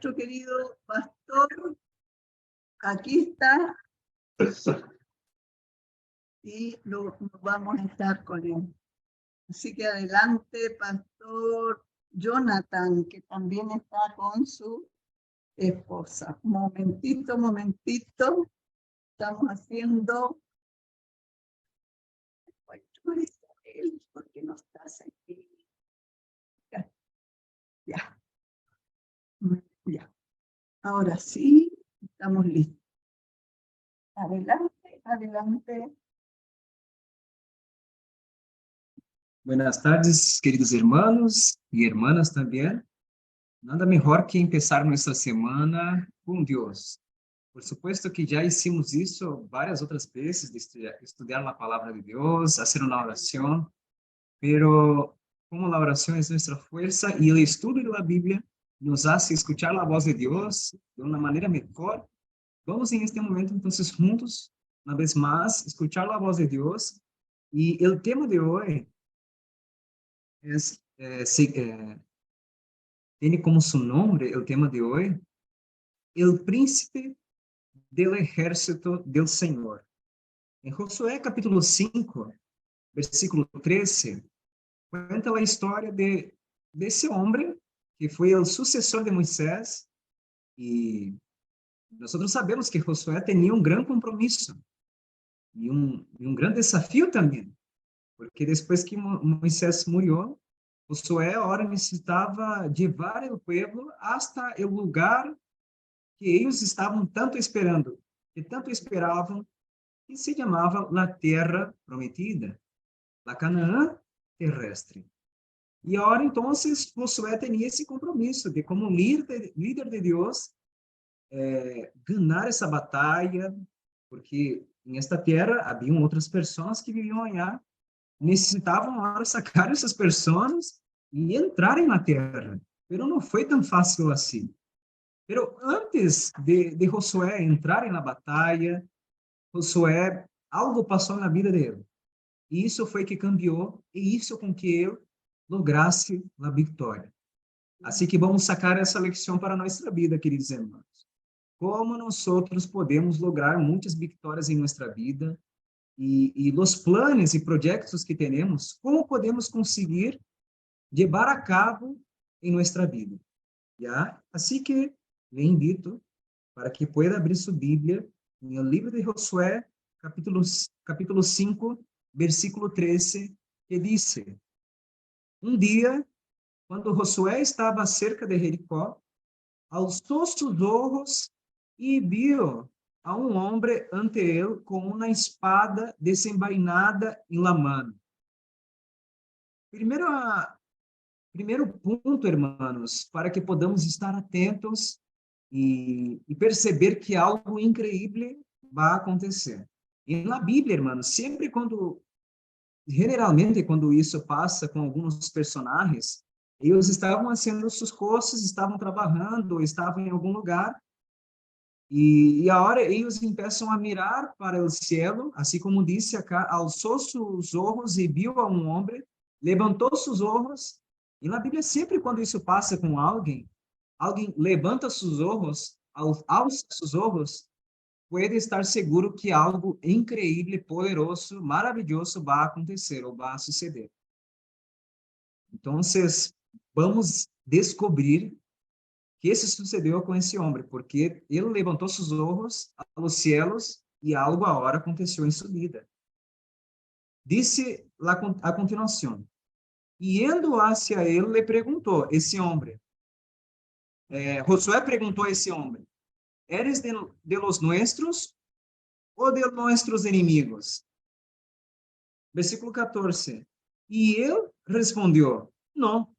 nuestro querido pastor. Aquí está y lo vamos a estar con él. Así que adelante, pastor Jonathan, que también está con su esposa. Momentito, momentito. Estamos haciendo... ¿Por qué no estás aquí? Ya. Ya. Ahora sí, estamos listos. Adelante, adelante. Buenas tardes, queridos hermanos y hermanas también. Nada mejor que empezar nuestra semana com Deus. Por supuesto que já hicimos isso várias outras vezes, de estudar a palavra de Deus, fazer uma oração, pero como a oração é nossa força e o estudo da Bíblia nos hace escuchar a voz de Deus de uma maneira melhor, vamos em este momento, então, juntos, uma vez mais, escuchar a voz de Deus. E o tema de hoje tiene como su nombre el tema de hoy, el príncipe del ejército del Señor. En Josué capítulo 5, versículo 13, cuenta la historia de ese hombre que fue el sucesor de Moisés, y nosotros sabemos que Josué tenía un gran compromiso y un gran desafío también, porque después que Moisés murió, Josué ahora necessitava levar o povo hasta o lugar que eles estavam tanto esperando, que tanto esperavam, que se chamava a Terra Prometida, a Canaã terrestre. E agora, então, Josué tinha esse compromisso de, como líder de Deus, ganhar essa batalha, porque nesta terra haviam outras pessoas que viviam lá, necessitavam agora sacar essas pessoas e entrarem na terra. Pero não foi tão fácil assim. Pero antes de Josué entrar na batalha, Josué, algo passou na vida dele. E isso foi que cambiou, e isso com que ele lograsse a vitória. Assim que vamos sacar essa lição para a nossa vida, queridos irmãos. Como nós podemos lograr muitas vitórias em nossa vida, e os planos e projetos que temos, como podemos conseguir levar a cabo em nossa vida. Já? Assim que le invito para que pueda abrir sua Bíblia no livro de Josué, capítulo 5, versículo 13, que diz: dia, quando Josué estava cerca de Jericó, alçou seus olhos e viu a homem ante ele com uma espada desenvainada em la mano. Primeiro ponto, hermanos, para que podamos estar atentos e perceber que algo incrível vai acontecer. E na Bíblia, hermanos, generalmente, quando isso passa com alguns personagens, eles estavam fazendo suas coisas, estavam trabalhando, estavam em algum lugar, e agora eles começam a mirar para o céu, assim como disse acá, alçou seus olhos e viu a homem, levantou seus olhos. E na Bíblia, sempre quando isso passa com alguém levanta seus olhos, alça seus olhos, pode estar seguro que algo incrível, poderoso, maravilhoso vai acontecer ou vai suceder. Então, vamos descobrir que isso sucedeu com esse homem, porque ele levantou seus olhos aos céus e algo agora aconteceu em sua vida. Disse a continuação: e indo hacia ele, le perguntou, esse homem, Josué perguntou a esse homem: ¿eres de los nuestros ou de nuestros inimigos? Versículo 14. E ele respondeu: não,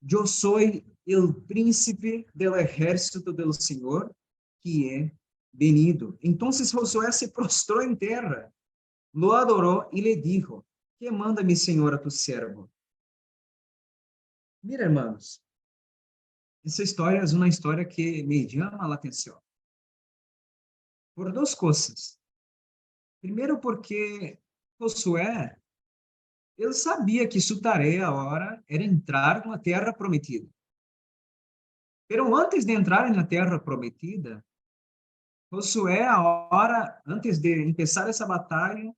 eu sou o príncipe del ejército del Senhor que é venido. Então Josué se prostrou em terra, lo adorou e lhe dijo: que manda mi Senhor a tu servo? Mira, hermanos, essa história é uma história que me chama a atenção. Por duas coisas. Primeiro, porque Josué, ele sabia que sua tarefa agora era entrar na terra prometida. Pero antes de entrar na terra prometida, Josué, ahora, antes de empezar essa batalha,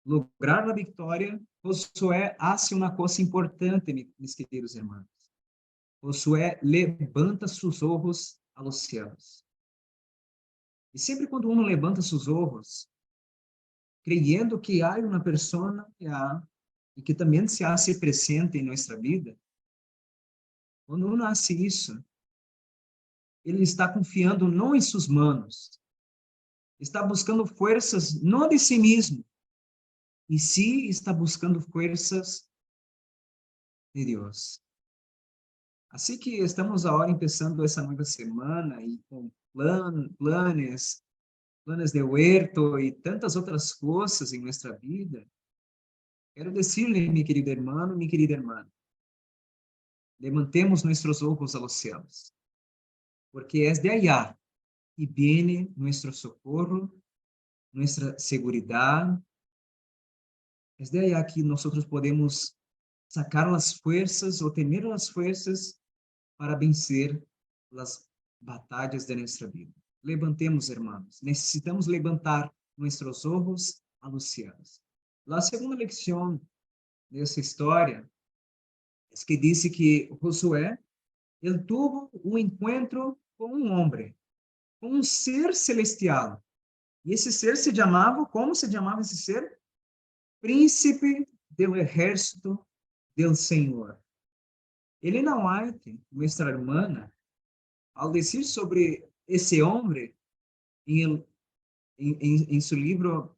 lograr a vitória, Josué hace uma coisa importante, mis queridos irmãos. Josué levanta seus olhos a los cielos. E sempre quando uno levanta seus olhos, creyendo que há uma pessoa que há e que também se hace presente em nossa vida, quando uno hace isso, ele está confiando não em suas manos, está buscando forças não de si mesmo, e sim está buscando forças de Deus. Assim que estamos agora começando essa nova semana e com planos de huerto e tantas outras coisas em nossa vida, quero dizer-lhe, meu querido irmão, minha querida irmã, levantemos nossos olhos a los cielos, porque é de allá que viene nosso socorro, nossa segurança, é de allá que nós podemos sacar as forças ou ter as forças para vencer as batalhas de nossa vida. Levantemos, irmãos. Necessitamos levantar nossos olhos a los cielos. A segunda lição dessa história é que diz que Josué ele tuvo um encontro com um homem, com um ser celestial. E esse ser se chamava, como se chamava esse ser? Príncipe do exército do Senhor. Ele não há, nossa irmã, ao dizer sobre esse homem, em seu livro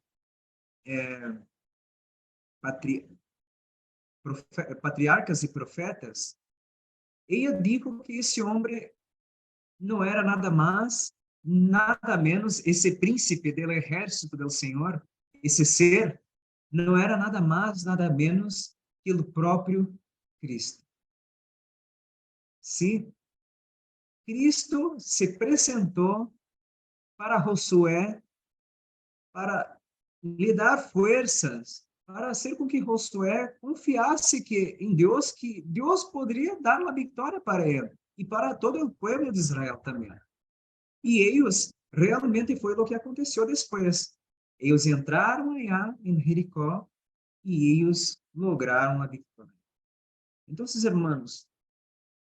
Patriarcas e Profetas, ela disse que esse homem não era nada mais, nada menos, esse príncipe do exército do Senhor, esse ser, não era nada mais, nada menos que o próprio Cristo. Sim, Cristo se apresentou para Josué, para lhe dar forças, para fazer com que Josué confiasse em Deus, que Deus poderia dar a vitória para ele e para todo o povo de Israel também. E eles, realmente foi o que aconteceu depois. Eles entraram lá em Jericó e eles lograram a vitória. Então, irmãos,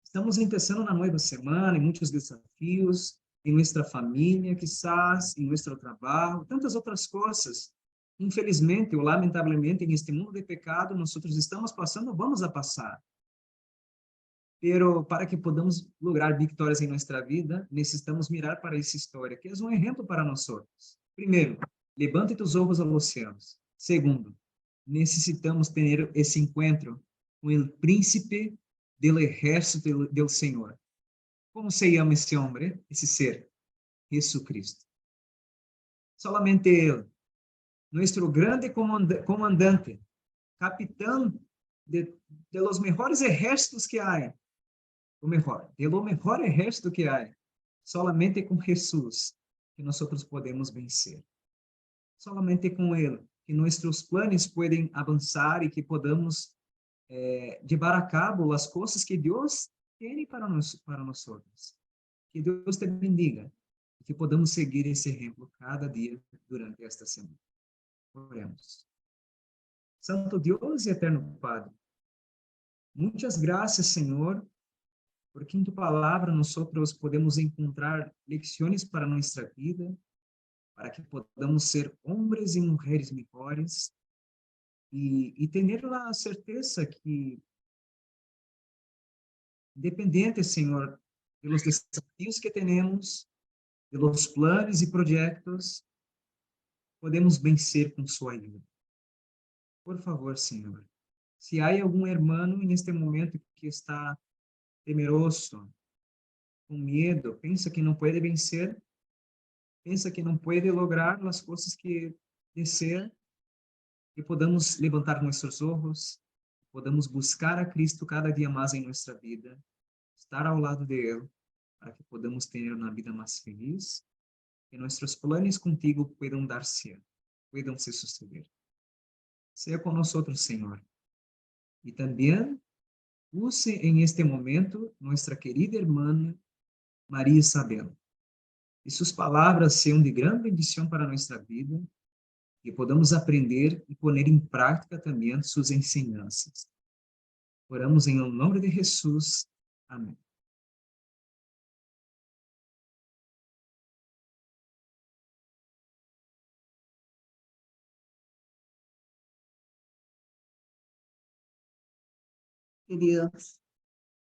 estamos começando uma nova semana e muitos desafios em nossa família, quizás, em nosso trabalho, tantas outras coisas. Infelizmente ou lamentavelmente, neste mundo de pecado, nós estamos passando, vamos a passar. Pero para que podamos lograr vitórias em nossa vida, necessitamos mirar para essa história, que é um exemplo para nós. Primeiro, levante tus olhos aos céus. Segundo, necessitamos ter esse encontro com o príncipe do exército do Senhor. Como se chama esse homem, esse ser? Jesucristo. Solamente Ele, nosso grande comandante, capitão de los mejores ejércitos que há, de lo mejor ejército que há, solamente com Jesus que nós podemos vencer. Solamente com Ele que nossos planos podem avançar e que podamos levar a cabo as coisas que Deus tem para nós. Que Deus te bendiga e que podamos seguir esse exemplo cada dia durante esta semana. Oremos. Santo Deus e eterno Padre, muitas graças, Senhor, porque em Tu palavra nós podemos encontrar lições para nossa vida, para que podamos ser homens e mulheres melhores e ter a certeza que, independente, Senhor, dos desafios que temos, dos planos e projetos, podemos vencer com Sua ajuda. Por favor, Senhor, se há algum irmão neste momento que está temeroso, com medo, pensa que não pode vencer, pensa que não pode lograr as coisas que deseja, que podamos levantar nossos olhos, podamos buscar a Cristo cada dia mais em nossa vida, estar ao lado dele, para que podamos ter uma vida mais feliz, que nossos planos contigo puedan se suceder. Seja conosco, Senhor. E também use em este momento nossa querida irmã María Isabel. Que sus palabras sean de gran bendición para nuestra vida, que podamos aprender y poner en práctica también sus enseñanzas. Oramos en el nombre de Jesús. Amén. Queridos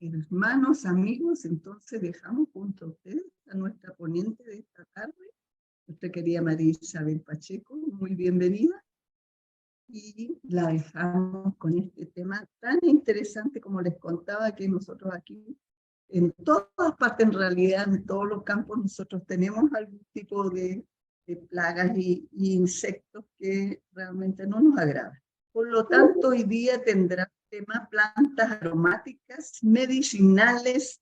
hermanos, amigos, entonces dejamos junto a ustedes a nuestra ponente de esta tarde, nuestra querida María Isabel Pacheco, muy bienvenida. Y la dejamos con este tema tan interesante como les contaba, que nosotros aquí, en todas partes en realidad, en todos los campos, nosotros tenemos algún tipo de plagas y insectos que realmente no nos agradan. Por lo tanto, hoy día tendrá tema plantas aromáticas, medicinales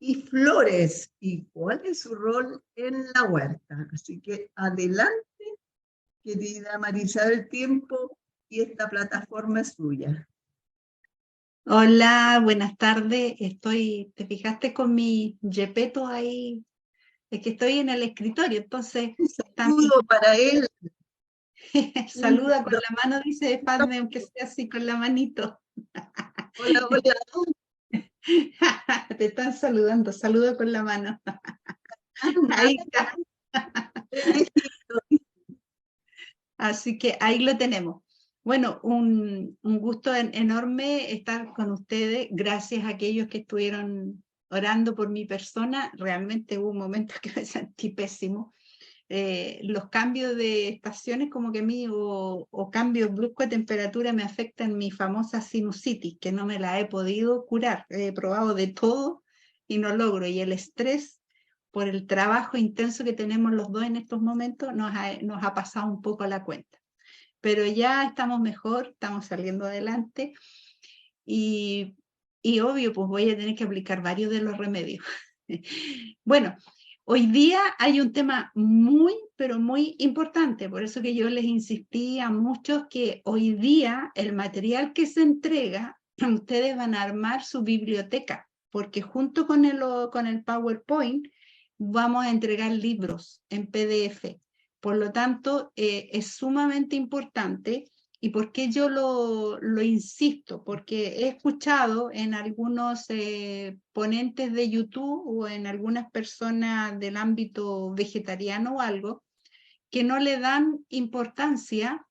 y flores, y cuál es su rol en la huerta. Así que adelante, querida Marisa del Tiempo, y esta plataforma es suya. Hola, buenas tardes. ¿Te fijaste con mi yepeto ahí? Es que estoy en el escritorio, entonces Un saludo para él. saluda con la mano, dice Padme, aunque sea así con la manito. Hola, hola. Te están saludando, saluda con la mano. Ahí está. Así que ahí lo tenemos. Bueno, un gusto enorme estar con ustedes. Gracias a aquellos que estuvieron orando por mi persona. Realmente hubo un momento que me sentí pésimo. Los cambios de estaciones como que a mí o cambios bruscos de temperatura me afectan mi famosa sinusitis, que no me la he podido curar. He probado de todo y no logro. Y el estrés por el trabajo intenso que tenemos los dos en estos momentos nos ha pasado un poco a la cuenta. Pero ya estamos mejor, estamos saliendo adelante y obvio, pues voy a tener que aplicar varios de los remedios. Bueno, hoy día hay un tema muy, pero muy importante, por eso que yo les insistí a muchos que hoy día el material que se entrega, ustedes van a armar su biblioteca, porque junto con el PowerPoint vamos a entregar libros en PDF. Por lo tanto, es sumamente importante. ¿Y por qué yo lo insisto? Porque he escuchado en algunos ponentes de YouTube o en algunas personas del ámbito vegetariano o algo, que no le dan importancia,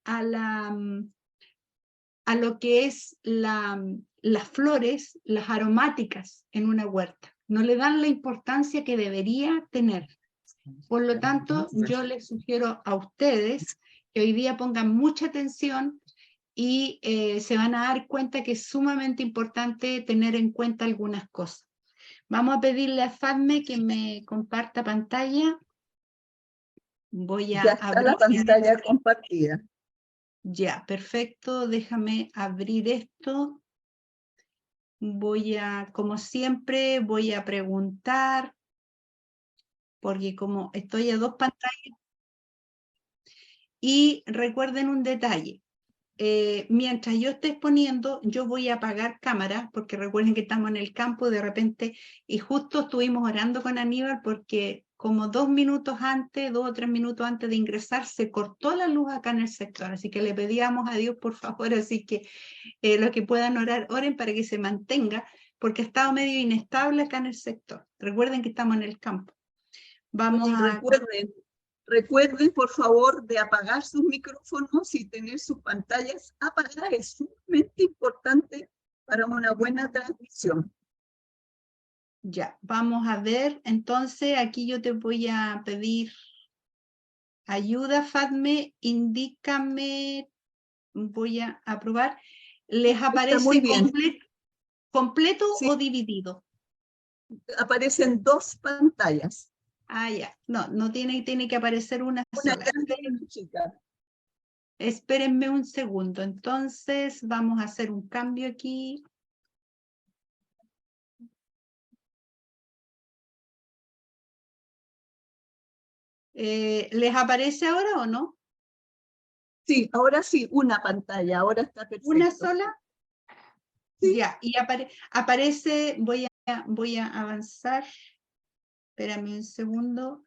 a lo que es las flores, las aromáticas en una huerta. No le dan la importancia que debería tener. Por lo tanto, yo les sugiero a ustedes que hoy día pongan mucha atención y se van a dar cuenta que es sumamente importante tener en cuenta algunas cosas. Vamos a pedirle a Fatme que me comparta pantalla. Voy a ya está la pantalla compartida. Ya, perfecto. Déjame abrir esto. Como siempre, voy a preguntar, porque como estoy a dos pantallas, y recuerden un detalle. Mientras yo esté exponiendo, yo voy a apagar cámara, porque recuerden que estamos en el campo de repente, y justo estuvimos orando con Aníbal porque como 2 minutos antes, 2 o 3 minutos antes de ingresar, se cortó la luz acá en el sector, así que le pedíamos a Dios por favor, así que los que puedan orar, oren para que se mantenga, porque ha estado medio inestable acá en el sector. Recuerden que estamos en el campo. Vamos a... Recuerden, por favor, de apagar sus micrófonos y tener sus pantallas apagadas. Es sumamente importante para una buena transmisión. Ya, vamos a ver. Entonces, aquí yo te voy a pedir ayuda, Fatme. Indícame, voy a aprobar. ¿Les aparece completo Sí. o dividido? Aparecen dos pantallas. Ah, ya. No tiene que aparecer una sola. Grande y una chica. Espérenme un segundo. Entonces, vamos a hacer un cambio aquí. ¿Les aparece ahora o no? Sí, ahora sí, una pantalla. Ahora está perfecto. ¿Una sola? Sí. Ya, y aparece, voy a avanzar. Espérame un segundo.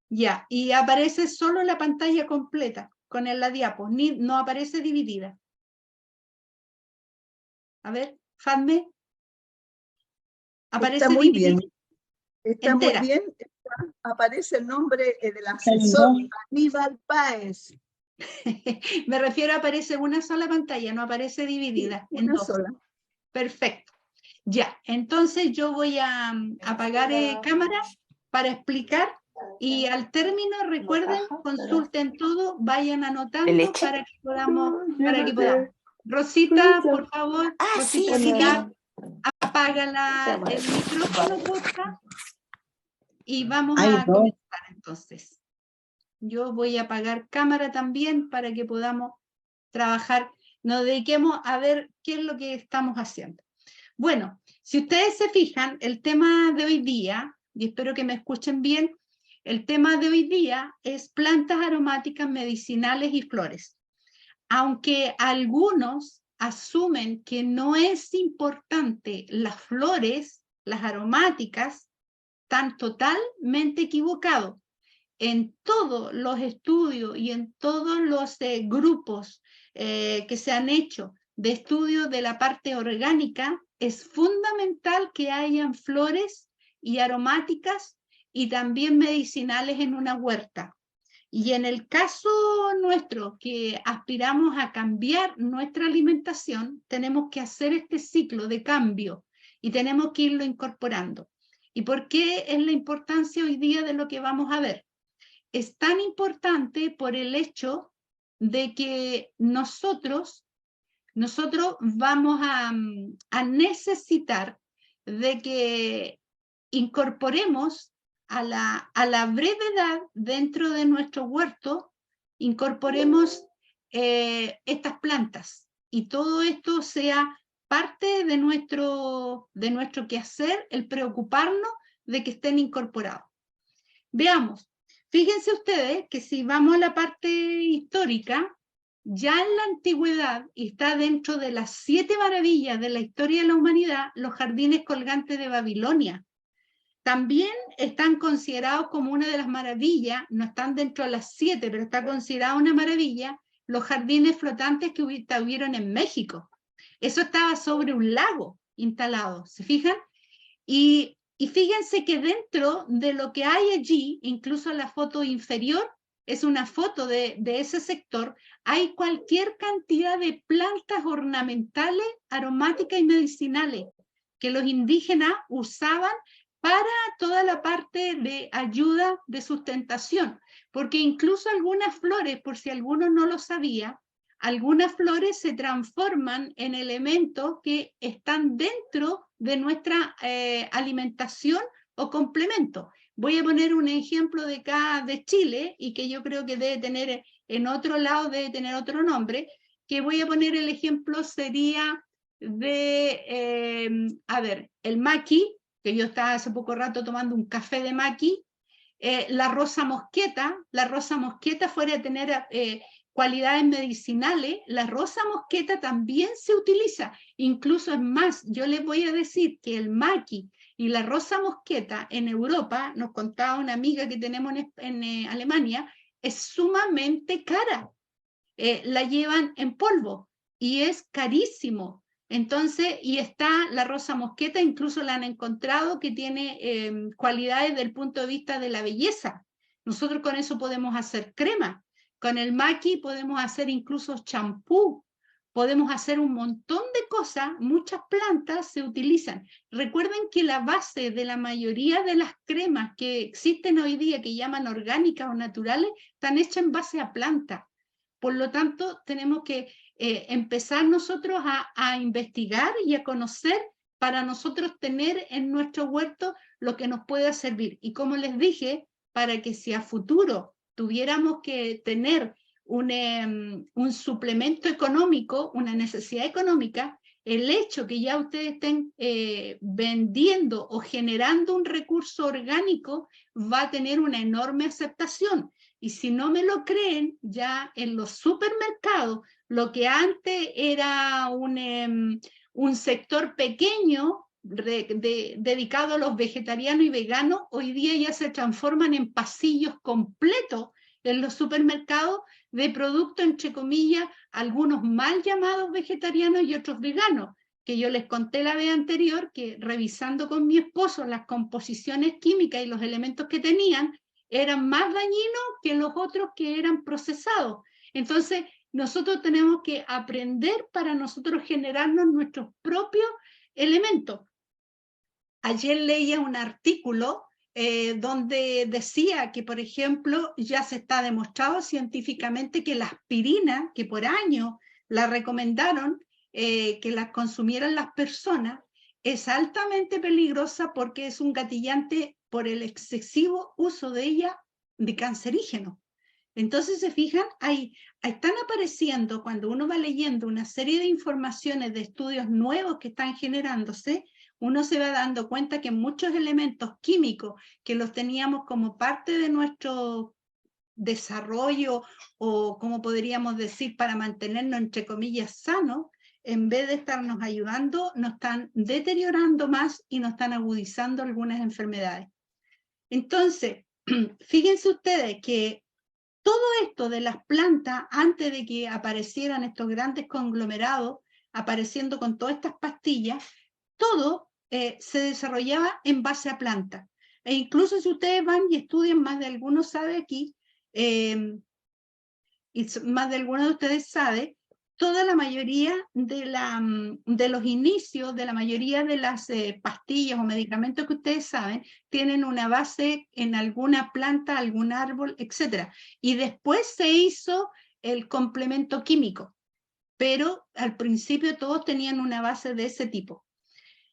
Ya, y aparece solo la pantalla completa con la diapo, no aparece dividida. A ver, Fatme. Está Aparece muy dividida. bien. Está muy Entera. bien. Aparece el nombre del asesor, Aníbal Páez. Me refiero a aparece una sola pantalla, no aparece dividida en Una dos. sola. Perfecto. Ya, entonces yo voy a apagar cámara para explicar y al término, recuerden, consulten todo, vayan anotando para que podamos. Rosita, por favor, Rosita, Pilar, apaga el micrófono, porfa, y vamos a comenzar entonces. Yo voy a apagar cámara también para que podamos trabajar, nos dediquemos a ver qué es lo que estamos haciendo. Bueno, si ustedes se fijan, el tema de hoy día, y espero que me escuchen bien, el tema de hoy día es plantas aromáticas medicinales y flores. Aunque algunos asumen que no es importante las flores, las aromáticas, están totalmente equivocados. En todos los estudios y en todos los grupos que se han hecho de estudio de la parte orgánica, es fundamental que hayan flores y aromáticas y también medicinales en una huerta. Y en el caso nuestro, que aspiramos a cambiar nuestra alimentación, tenemos que hacer este ciclo de cambio y tenemos que irlo incorporando. ¿Y por qué es la importancia hoy día de lo que vamos a ver? Es tan importante por el hecho de que nosotros vamos a necesitar de que incorporemos a la brevedad dentro de nuestro huerto, incorporemos estas plantas y todo esto sea parte de nuestro quehacer, el preocuparnos de que estén incorporados. Veamos, fíjense ustedes que si vamos a la parte histórica, ya en la antigüedad, y está dentro de las 7 maravillas de la historia de la humanidad, los jardines colgantes de Babilonia. También están considerados como una de las maravillas, no están dentro de las 7, pero está considerada una maravilla, los jardines flotantes que hubieron en México. Eso estaba sobre un lago instalado, ¿se fijan? Y fíjense que dentro de lo que hay allí, incluso la foto inferior, es una foto de ese sector, hay cualquier cantidad de plantas ornamentales, aromáticas y medicinales que los indígenas usaban para toda la parte de ayuda de sustentación, porque incluso algunas flores, por si alguno no lo sabía, algunas flores se transforman en elementos que están dentro de nuestra alimentación o complemento. Voy a poner un ejemplo de acá de Chile y que yo creo que debe tener en otro lado, debe tener otro nombre, que voy a poner el ejemplo sería de, a ver, el maqui, que yo estaba hace poco rato tomando un café de maqui, la rosa mosqueta fuera de tener cualidades medicinales, la rosa mosqueta también se utiliza, incluso es más, yo les voy a decir que el maqui y la rosa mosqueta en Europa, nos contaba una amiga que tenemos en Alemania, es sumamente cara, la llevan en polvo y es carísimo. Entonces, y está la rosa mosqueta, incluso la han encontrado que tiene cualidades desde el punto de vista de la belleza. Nosotros con eso podemos hacer crema. Con el maqui podemos hacer incluso champú. Podemos hacer un montón de cosas. Muchas plantas se utilizan. Recuerden que la base de la mayoría de las cremas que existen hoy día, que llaman orgánicas o naturales, están hechas en base a plantas. Por lo tanto, tenemos que empezar nosotros a investigar y a conocer para nosotros tener en nuestro huerto lo que nos pueda servir. Y como les dije, para que si a futuro tuviéramos que tener un suplemento económico, una necesidad económica, el hecho que ya ustedes estén vendiendo o generando un recurso orgánico va a tener una enorme aceptación. Y si no me lo creen, ya en los supermercados Lo que antes era un sector pequeño dedicado a los vegetarianos y veganos, hoy día ya se transforman en pasillos completos en los supermercados de productos, entre comillas, algunos mal llamados vegetarianos y otros veganos, que yo les conté la vez anterior, que revisando con mi esposo las composiciones químicas y los elementos que tenían, eran más dañinos que los otros que eran procesados. Entonces, nosotros tenemos que aprender para nosotros generarnos nuestros propios elementos. Ayer leía un artículo donde decía que, por ejemplo, ya se está demostrado científicamente que la aspirina, que por años la recomendaron que la consumieran las personas, es altamente peligrosa porque es un gatillante por el excesivo uso de ella de cancerígeno. Entonces, se fijan, están apareciendo, cuando uno va leyendo una serie de informaciones de estudios nuevos que están generándose, uno se va dando cuenta que muchos elementos químicos que los teníamos como parte de nuestro desarrollo o, como podríamos decir, para mantenernos, entre comillas, sanos, en vez de estarnos ayudando, nos están deteriorando más y nos están agudizando algunas enfermedades. Entonces, fíjense ustedes que todo esto de las plantas, antes de que aparecieran estos grandes conglomerados, apareciendo con todas estas pastillas, todo se desarrollaba en base a plantas. E incluso si ustedes van y estudian, más de alguno sabe aquí, y más de alguno de ustedes sabe, toda la mayoría de los inicios, de la mayoría de las pastillas o medicamentos que ustedes saben, tienen una base en alguna planta, algún árbol, etc. Y después se hizo el complemento químico, pero al principio todos tenían una base de ese tipo.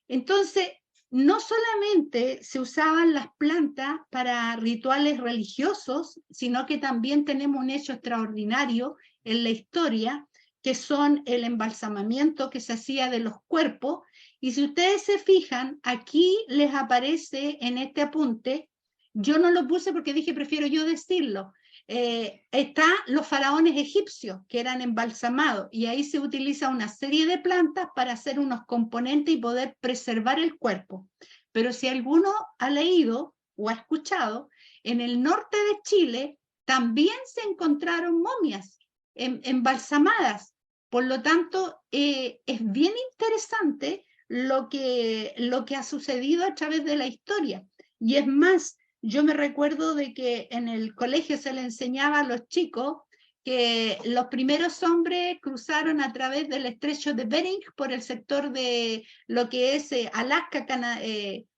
Entonces, no solamente se usaban las plantas para rituales religiosos, sino que también tenemos un hecho extraordinario en la historia, que son el embalsamamiento que se hacía de los cuerpos. Y si ustedes se fijan, aquí les aparece en este apunte, yo no lo puse porque dije, prefiero yo decirlo, están los faraones egipcios que eran embalsamados y ahí se utiliza una serie de plantas para hacer unos componentes y poder preservar el cuerpo. Pero si alguno ha leído o ha escuchado, en el norte de Chile también se encontraron momias embalsamadas. Por lo tanto, es bien interesante lo que ha sucedido a través de la historia. Y es más, yo me recuerdo de que en el colegio se le enseñaba a los chicos que los primeros hombres cruzaron a través del estrecho de Bering por el sector de lo que es Alaska,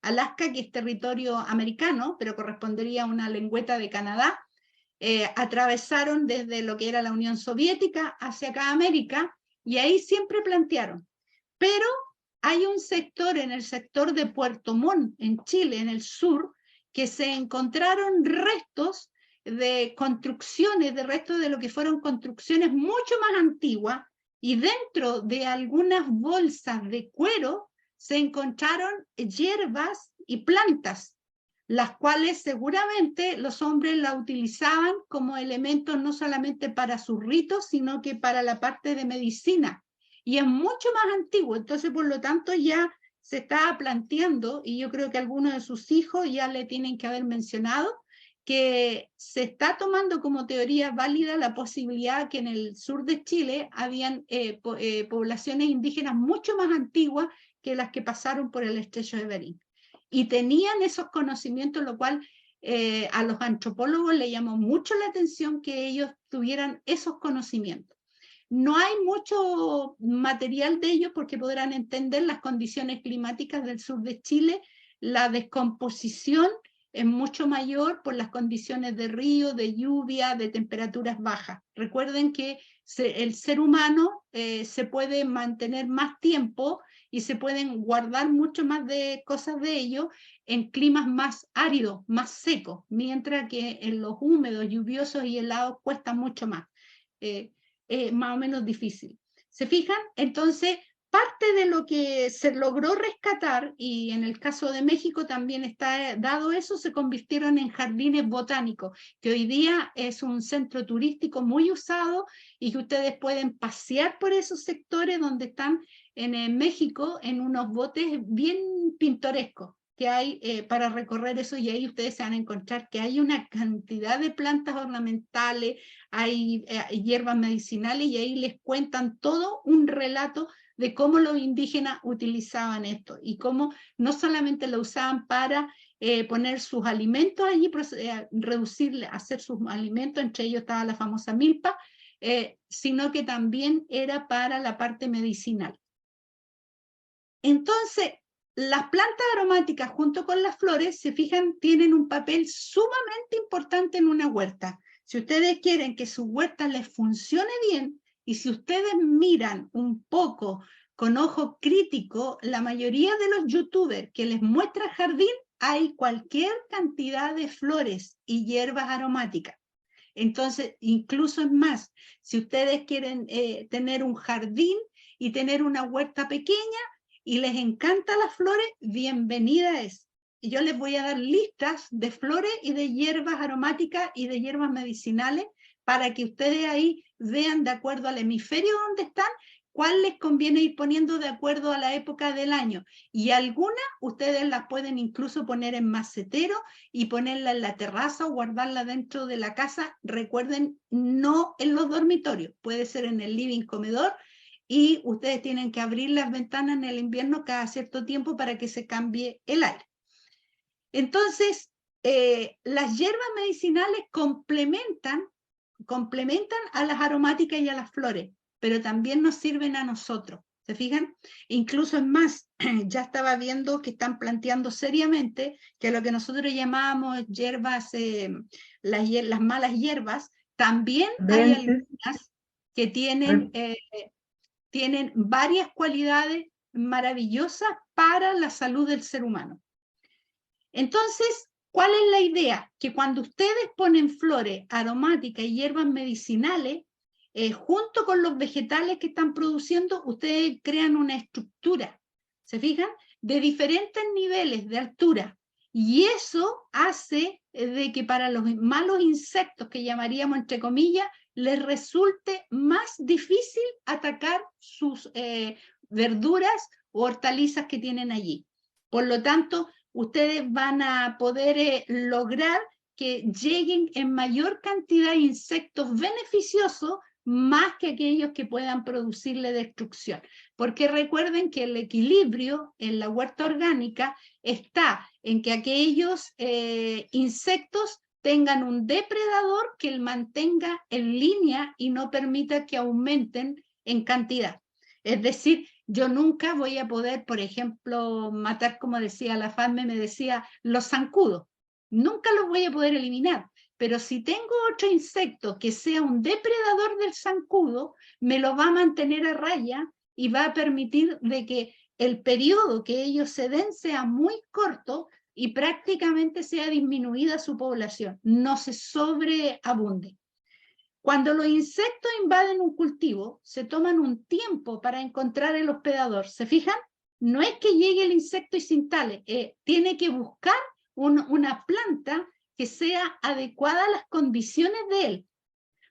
Alaska, que es territorio americano, pero correspondería a una lengüeta de Canadá. Atravesaron desde lo que era la Unión Soviética hacia acá América y ahí siempre plantearon. Pero hay un sector, en el sector de Puerto Montt, en Chile, en el sur, que se encontraron restos de construcciones, de restos de lo que fueron construcciones mucho más antiguas, y dentro de algunas bolsas de cuero se encontraron hierbas y plantas, las cuales seguramente los hombres la utilizaban como elementos no solamente para sus ritos, sino que para la parte de medicina. Y es mucho más antiguo, entonces por lo tanto ya se está planteando, y yo creo que algunos de sus hijos ya le tienen que haber mencionado, que se está tomando como teoría válida la posibilidad que en el sur de Chile habían poblaciones indígenas mucho más antiguas que las que pasaron por el estrecho de Bering. Y tenían esos conocimientos, lo cual a los antropólogos le llamó mucho la atención que ellos tuvieran esos conocimientos. No hay mucho material de ellos porque podrán entender las condiciones climáticas del sur de Chile, la descomposición es mucho mayor por las condiciones de río, de lluvia, de temperaturas bajas. Recuerden que el ser humano se puede mantener más tiempo y se pueden guardar mucho más de cosas de ello en climas más áridos, más secos, mientras que en los húmedos, lluviosos y helados cuesta mucho más. Más o menos difícil. ¿Se fijan? Entonces, parte de lo que se logró rescatar, y en el caso de México también está dado eso, se convirtieron en jardines botánicos, que hoy día es un centro turístico muy usado y que ustedes pueden pasear por esos sectores donde están en México en unos botes bien pintorescos que hay para recorrer eso, y ahí ustedes se van a encontrar que hay una cantidad de plantas ornamentales, hay hierbas medicinales, y ahí les cuentan todo un relato de cómo los indígenas utilizaban esto y cómo no solamente lo usaban para poner sus alimentos allí, hacer sus alimentos, entre ellos estaba la famosa milpa, sino que también era para la parte medicinal. Entonces, las plantas aromáticas junto con las flores, se fijan, tienen un papel sumamente importante en una huerta. Si ustedes quieren que su huerta les funcione bien, y si ustedes miran un poco con ojo crítico, la mayoría de los youtubers que les muestra jardín, hay cualquier cantidad de flores y hierbas aromáticas. Entonces, incluso es más, si ustedes quieren tener un jardín y tener una huerta pequeña, y les encantan las flores, bienvenida es. Y yo les voy a dar listas de flores y de hierbas aromáticas y de hierbas medicinales para que ustedes ahí vean de acuerdo al hemisferio donde están, cuál les conviene ir poniendo de acuerdo a la época del año. Y algunas ustedes las pueden incluso poner en macetero y ponerla en la terraza o guardarla dentro de la casa. Recuerden, no en los dormitorios, puede ser en el living, comedor, y ustedes tienen que abrir las ventanas en el invierno cada cierto tiempo para que se cambie el aire. Entonces, las hierbas medicinales complementan a las aromáticas y a las flores, pero también nos sirven a nosotros. ¿Se fijan? Incluso es más, ya estaba viendo que están planteando seriamente que lo que nosotros llamamos hierbas, las malas hierbas, también hay algunas que tienen varias cualidades maravillosas para la salud del ser humano. Entonces, ¿cuál es la idea? Que cuando ustedes ponen flores aromáticas y hierbas medicinales, junto con los vegetales que están produciendo, ustedes crean una estructura, ¿se fijan? De diferentes niveles de altura. Y eso hace de que para los malos insectos, que llamaríamos entre comillas, les resulte más difícil atacar sus verduras o hortalizas que tienen allí. Por lo tanto, ustedes van a poder lograr que lleguen en mayor cantidad insectos beneficiosos, más que aquellos que puedan producirle destrucción. Porque recuerden que el equilibrio en la huerta orgánica está en que aquellos insectos tengan un depredador que el mantenga en línea y no permita que aumenten en cantidad. Es decir, yo nunca voy a poder, por ejemplo, matar, como decía la FADME, me decía, los zancudos. Nunca los voy a poder eliminar. Pero si tengo otro insecto que sea un depredador del zancudo, me lo va a mantener a raya y va a permitir de que el periodo que ellos se den sea muy corto y prácticamente sea disminuida su población, no se sobreabunde. Cuando los insectos invaden un cultivo, se toman un tiempo para encontrar el hospedador. ¿Se fijan? No es que llegue el insecto y se instale, tiene que buscar una planta que sea adecuada a las condiciones de él.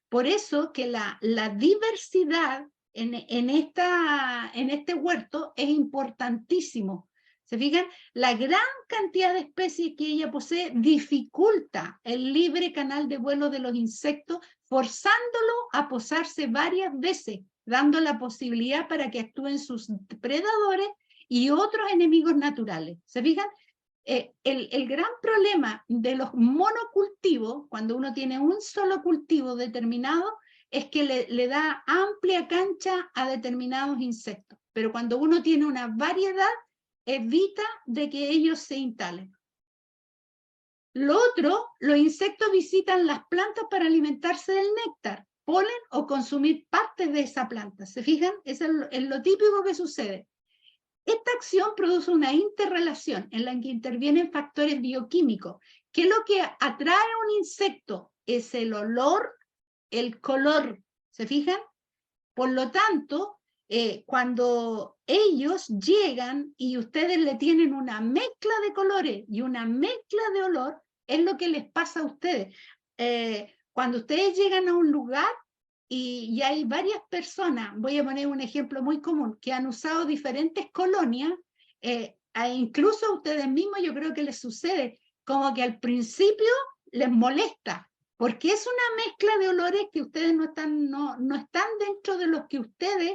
Por eso que la diversidad en este huerto es importantísimo. ¿Se fijan? La gran cantidad de especies que ella posee dificulta el libre canal de vuelo de los insectos, forzándolo a posarse varias veces, dando la posibilidad para que actúen sus predadores y otros enemigos naturales. ¿Se fijan? El gran problema de los monocultivos, cuando uno tiene un solo cultivo determinado, es que le da amplia cancha a determinados insectos. Pero cuando uno tiene una variedad, evita de que ellos se instalen. Lo otro, los insectos visitan las plantas para alimentarse del néctar, polen o consumir partes de esa planta. ¿Se fijan? Eso es lo típico que sucede. Esta acción produce una interrelación en la que intervienen factores bioquímicos, que lo que atrae a un insecto es el olor, el color. ¿Se fijan? Por lo tanto, cuando ellos llegan y ustedes le tienen una mezcla de colores y una mezcla de olor, es lo que les pasa a ustedes. Cuando ustedes llegan a un lugar y hay varias personas, voy a poner un ejemplo muy común, que han usado diferentes colonias, incluso a ustedes mismos yo creo que les sucede, como que al principio les molesta, porque es una mezcla de olores que ustedes no están dentro de los que ustedes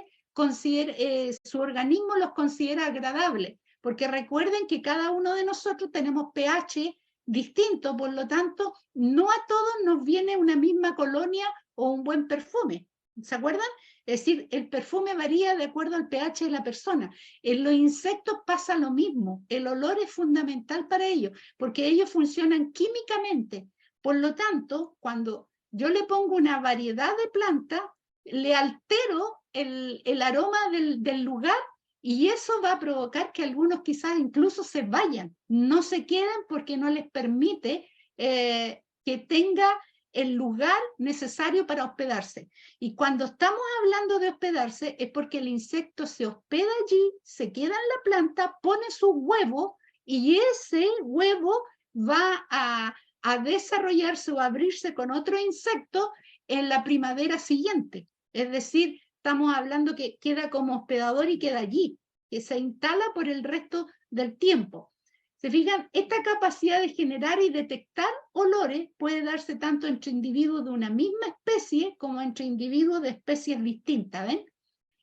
su organismo los considera agradables, porque recuerden que cada uno de nosotros tenemos pH distinto, por lo tanto, no a todos nos viene una misma colonia o un buen perfume, ¿se acuerdan? Es decir, el perfume varía de acuerdo al pH de la persona. En los insectos pasa lo mismo, el olor es fundamental para ellos, porque ellos funcionan químicamente. Por lo tanto, cuando yo le pongo una variedad de plantas, le altero el aroma del lugar y eso va a provocar que algunos quizás incluso se vayan, no se queden porque no les permite que tenga el lugar necesario para hospedarse. Y cuando estamos hablando de hospedarse es porque el insecto se hospeda allí, se queda en la planta, pone sus huevos y ese huevo va a desarrollarse o a abrirse con otro insecto en la primavera siguiente. Es decir, estamos hablando que queda como hospedador y queda allí, que se instala por el resto del tiempo. ¿Se fijan? Esta capacidad de generar y detectar olores puede darse tanto entre individuos de una misma especie como entre individuos de especies distintas, ¿ven?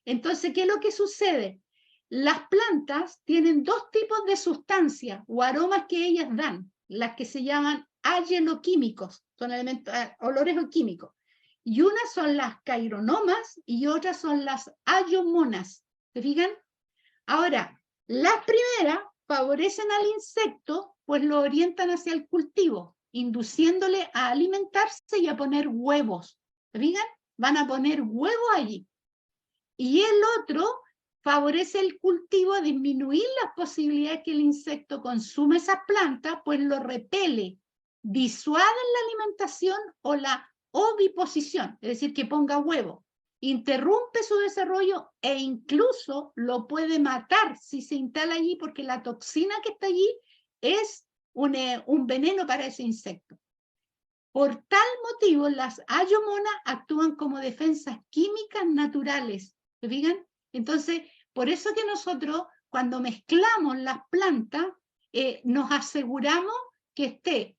Entonces, ¿qué es lo que sucede? Las plantas tienen dos tipos de sustancias o aromas que ellas dan, las que se llaman agenoquímicos, son elementos, olores químicos. Y unas son las caironomas y otras son las ayomonas. ¿Se fijan? Ahora, las primeras favorecen al insecto, pues lo orientan hacia el cultivo, induciéndole a alimentarse y a poner huevos. ¿Se fijan? Van a poner huevos allí. Y el otro favorece el cultivo a disminuir las posibilidades que el insecto consuma esas plantas, pues lo repele, disuade la alimentación o la oviposición, es decir, que ponga huevo, interrumpe su desarrollo e incluso lo puede matar si se instala allí, porque la toxina que está allí es un veneno para ese insecto. Por tal motivo, las ayomonas actúan como defensas químicas naturales. ¿Se fijan? Entonces, por eso que nosotros, cuando mezclamos las plantas, nos aseguramos que esté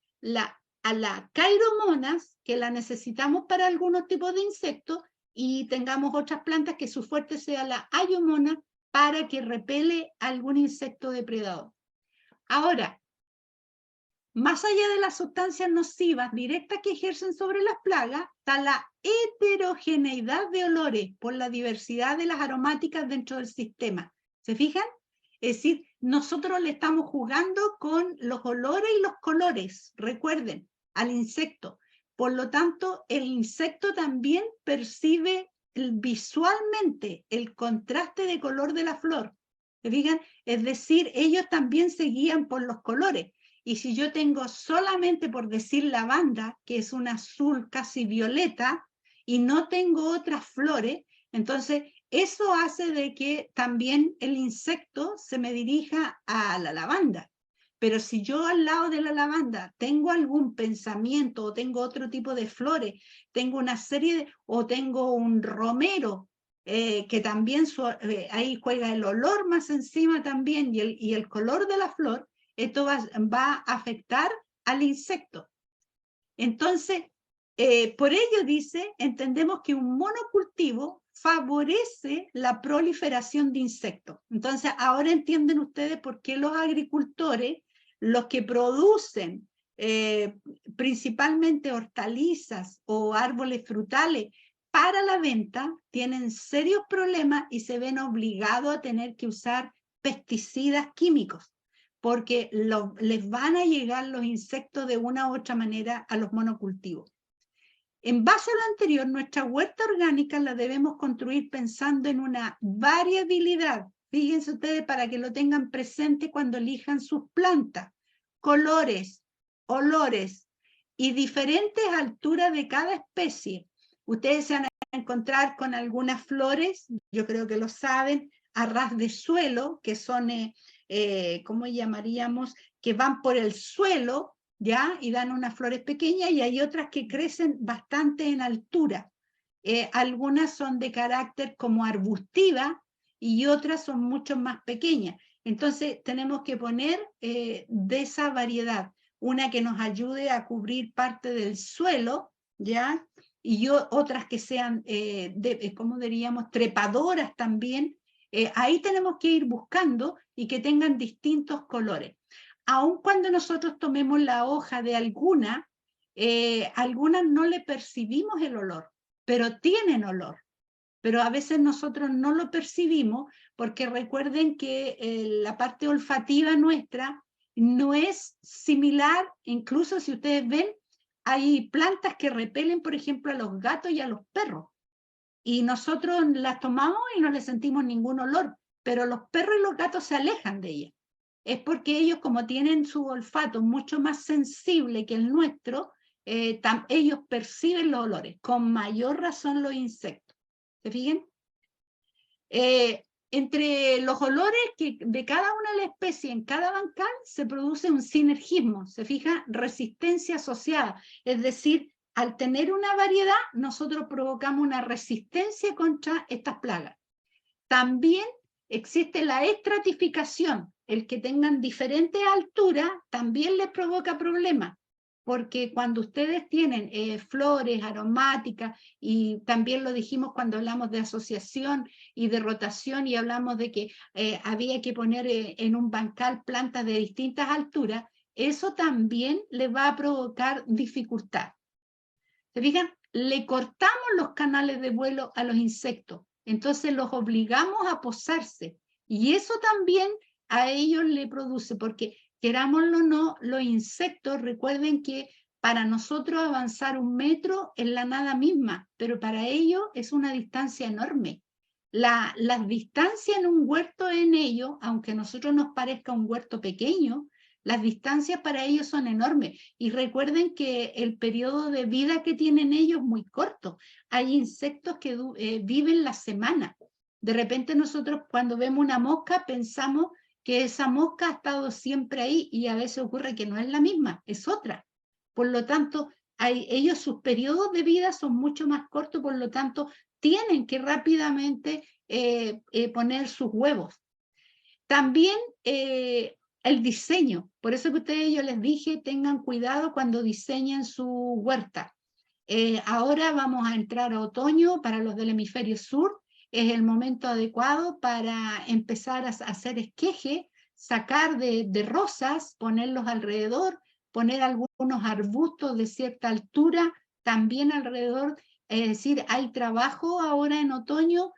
a la cairomonas, que la necesitamos para algunos tipos de insectos, y tengamos otras plantas que su fuerte sea la ayomona para que repele algún insecto depredador. Ahora, más allá de las sustancias nocivas directas que ejercen sobre las plagas, está la heterogeneidad de olores por la diversidad de las aromáticas dentro del sistema. ¿Se fijan? Es decir, nosotros le estamos jugando con los olores y los colores, recuerden, al insecto. Por lo tanto, el insecto también percibe visualmente el contraste de color de la flor. ¿Se fijan? Es decir, ellos también se guían por los colores. Y si yo tengo solamente, por decir, lavanda, que es un azul casi violeta, y no tengo otras flores, entonces eso hace de que también el insecto se me dirija a la lavanda. Pero si yo al lado de la lavanda tengo algún pensamiento o tengo otro tipo de flores, tengo una serie o tengo un romero, que también ahí juega el olor más encima también y el color de la flor, esto va a afectar al insecto. Entonces, por ello dice, entendemos que un monocultivo favorece la proliferación de insectos. Entonces, ahora entienden ustedes por qué los agricultores, los que producen principalmente hortalizas o árboles frutales para la venta, tienen serios problemas y se ven obligados a tener que usar pesticidas químicos, porque les van a llegar los insectos de una u otra manera a los monocultivos. En base a lo anterior, nuestra huerta orgánica la debemos construir pensando en una variabilidad. Fíjense ustedes para que lo tengan presente cuando elijan sus plantas, colores, olores y diferentes alturas de cada especie. Ustedes se van a encontrar con algunas flores, yo creo que lo saben, a ras de suelo, que son, ¿cómo llamaríamos? Que van por el suelo, ¿ya? Y dan unas flores pequeñas, y hay otras que crecen bastante en altura. Algunas son de carácter como arbustiva y otras son mucho más pequeñas. Entonces tenemos que poner de esa variedad, una que nos ayude a cubrir parte del suelo, ¿ya? Y otras que sean, ¿cómo diríamos? Trepadoras también. Ahí tenemos que ir buscando y que tengan distintos colores. Aun cuando nosotros tomemos la hoja de alguna, algunas no le percibimos el olor, pero tienen olor. Pero a veces nosotros no lo percibimos porque recuerden que la parte olfativa nuestra no es similar, incluso si ustedes ven, hay plantas que repelen, por ejemplo, a los gatos y a los perros. Y nosotros las tomamos y no le sentimos ningún olor, pero los perros y los gatos se alejan de ellas. Es porque ellos, como tienen su olfato mucho más sensible que el nuestro, ellos perciben los olores, con mayor razón los insectos. ¿Se fijan? Entre los olores que de cada una de las especies en cada bancal se produce un sinergismo, se fija, resistencia asociada, es decir, al tener una variedad, nosotros provocamos una resistencia contra estas plagas. También existe la estratificación, el que tengan diferentes alturas también les provoca problemas, porque cuando ustedes tienen flores aromáticas, y también lo dijimos cuando hablamos de asociación y de rotación, y hablamos de que había que poner en un bancal plantas de distintas alturas, eso también les va a provocar dificultad. ¿Se fijan? Le cortamos los canales de vuelo a los insectos, entonces los obligamos a posarse, y eso también a ellos le produce, porque querámoslo o no, los insectos, recuerden que para nosotros avanzar 1 metro es la nada misma, pero para ellos es una distancia enorme. Las distancias en un huerto en ellos, aunque a nosotros nos parezca un huerto pequeño, las distancias para ellos son enormes. Y recuerden que el periodo de vida que tienen ellos es muy corto. Hay insectos que viven la semana. De repente nosotros cuando vemos una mosca pensamos que esa mosca ha estado siempre ahí, y a veces ocurre que no es la misma, es otra. Por lo tanto, ellos, sus periodos de vida son mucho más cortos, por lo tanto, tienen que rápidamente poner sus huevos. También el diseño, por eso que ustedes, yo les dije, tengan cuidado cuando diseñen su huerta. Ahora vamos a entrar a otoño para los del hemisferio sur, es el momento adecuado para empezar a hacer esqueje, sacar de rosas, ponerlos alrededor, poner algunos arbustos de cierta altura también alrededor, es decir, hay trabajo ahora en otoño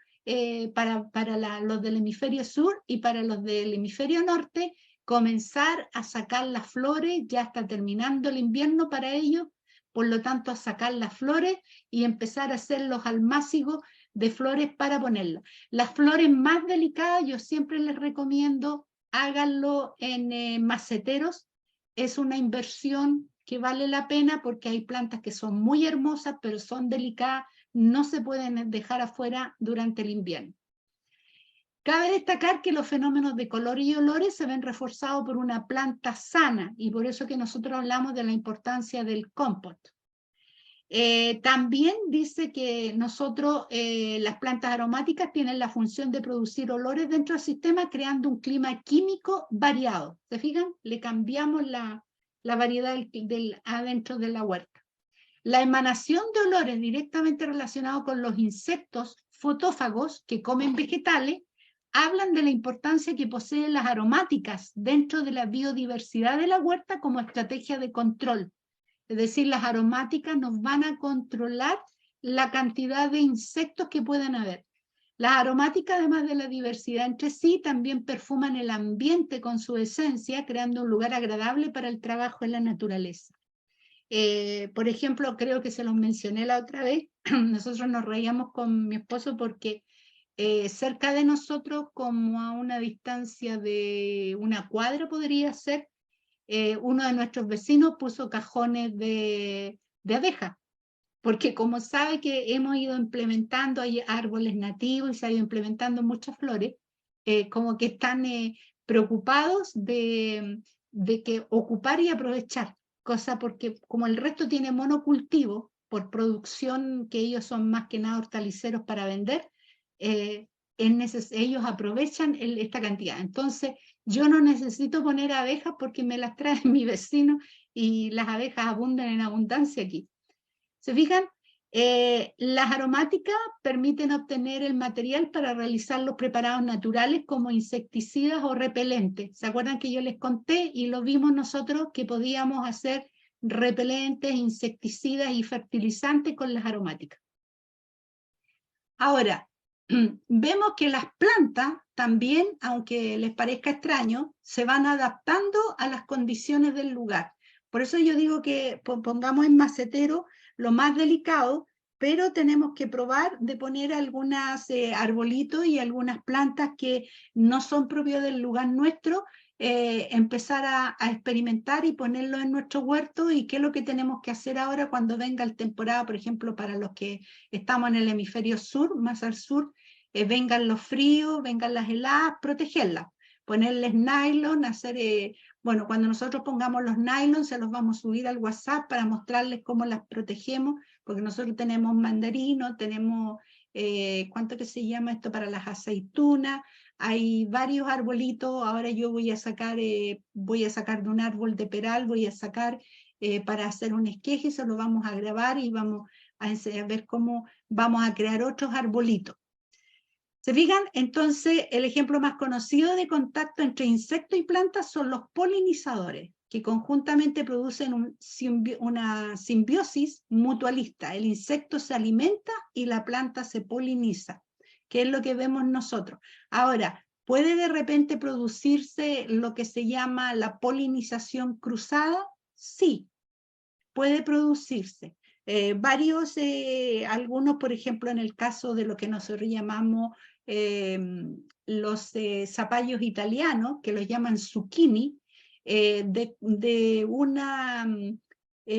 para los del hemisferio sur, y para los del hemisferio norte, comenzar a sacar las flores, ya está terminando el invierno para ellos, por lo tanto a sacar las flores y empezar a hacer los almácigos de flores para ponerlas. Las flores más delicadas yo siempre les recomiendo háganlo en maceteros, es una inversión que vale la pena porque hay plantas que son muy hermosas pero son delicadas, no se pueden dejar afuera durante el invierno. Cabe destacar que los fenómenos de color y olores se ven reforzados por una planta sana, y por eso que nosotros hablamos de la importancia del compost. También dice que nosotros, las plantas aromáticas tienen la función de producir olores dentro del sistema, creando un clima químico variado. ¿Se fijan? Le cambiamos la variedad adentro de la huerta. La emanación de olores directamente relacionados con los insectos fotófagos que comen vegetales hablan de la importancia que poseen las aromáticas dentro de la biodiversidad de la huerta como estrategia de control. Es decir, las aromáticas nos van a controlar la cantidad de insectos que puedan haber. Las aromáticas, además de la diversidad entre sí, también perfuman el ambiente con su esencia, creando un lugar agradable para el trabajo en la naturaleza. Por ejemplo, creo que se los mencioné la otra vez, nosotros nos reíamos con mi esposo porque cerca de nosotros, como a una distancia de 1 cuadra podría ser, uno de nuestros vecinos puso cajones de abejas. porque como sabe que hemos ido implementando, hay árboles nativos y se ha ido implementando muchas flores, como que están preocupados de que ocupar y aprovechar, cosa porque como el resto tiene monocultivo, por producción que ellos son más que nada hortaliceros para vender, ellos aprovechan esta cantidad. Entonces, yo no necesito poner abejas porque me las trae mi vecino y las abejas abundan en abundancia aquí. ¿Se fijan? Las aromáticas permiten obtener el material para realizar los preparados naturales como insecticidas o repelentes. ¿Se acuerdan que yo les conté y lo vimos nosotros que podíamos hacer repelentes, insecticidas y fertilizantes con las aromáticas? Ahora, vemos que las plantas también, aunque les parezca extraño, se van adaptando a las condiciones del lugar. Por eso yo digo que pongamos en macetero lo más delicado, pero tenemos que probar de poner algunos arbolitos y algunas plantas que no son propios del lugar nuestro, empezar a experimentar y ponerlo en nuestro huerto. Y qué es lo que tenemos que hacer ahora cuando venga la temporada, por ejemplo, para los que estamos en el hemisferio sur, más al sur, vengan los fríos, vengan las heladas, protegerlas, ponerles nylon, bueno, cuando nosotros pongamos los nylon, se los vamos a subir al WhatsApp para mostrarles cómo las protegemos, porque nosotros tenemos mandarino, tenemos, ¿cuánto que se llama esto? Para las aceitunas, hay varios arbolitos. Ahora yo voy a sacar de un árbol de peral, voy a sacar para hacer un esqueje, se lo vamos a grabar y vamos a ver cómo vamos a crear otros arbolitos. ¿Se fijan? Entonces, el ejemplo más conocido de contacto entre insecto y planta son los polinizadores, que conjuntamente producen una simbiosis mutualista. El insecto se alimenta y la planta se poliniza, que es lo que vemos nosotros. Ahora, ¿puede de repente producirse lo que se llama la polinización cruzada? Sí, puede producirse. Algunos, por ejemplo, en el caso de lo que nosotros llamamos los zapallos italianos, que los llaman zucchini, de una,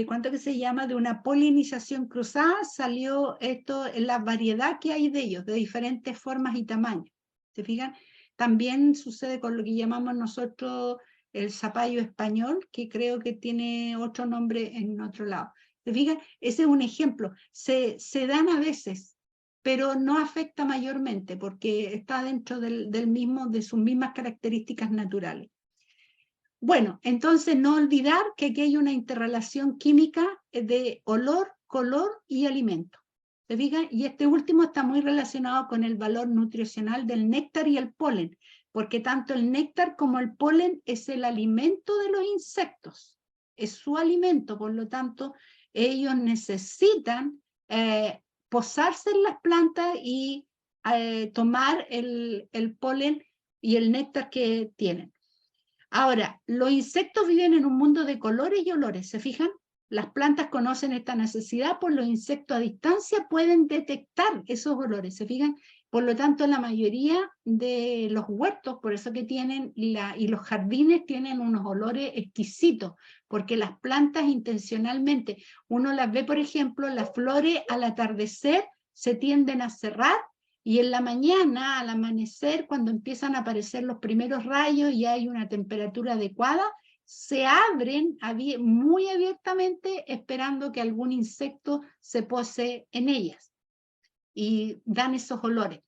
¿cuánto que se llama? De una polinización cruzada salió esto, la variedad que hay de ellos, de diferentes formas y tamaños. ¿Se fijan? También sucede con lo que llamamos nosotros el zapallo español, que creo que tiene otro nombre en otro lado. ¿Se fijan? Ese es un ejemplo. Se dan a veces, pero no afecta mayormente porque está dentro de sus mismas características naturales. Bueno, entonces no olvidar que aquí hay una interrelación química de olor, color y alimento. ¿Se fijan? Y este último está muy relacionado con el valor nutricional del néctar y el polen, porque tanto el néctar como el polen es el alimento de los insectos, es su alimento, por lo tanto, ellos necesitan posarse en las plantas y tomar el polen y el néctar que tienen. Ahora, los insectos viven en un mundo de colores y olores, ¿se fijan? Las plantas conocen esta necesidad, por los insectos a distancia pueden detectar esos olores, ¿se fijan? Por lo tanto, la mayoría de los huertos, por eso que tienen, y los jardines tienen unos olores exquisitos, porque las plantas intencionalmente, uno las ve, por ejemplo, las flores al atardecer se tienden a cerrar, y en la mañana, al amanecer, cuando empiezan a aparecer los primeros rayos y hay una temperatura adecuada, se abren muy abiertamente esperando que algún insecto se pose en ellas y dan esos olores.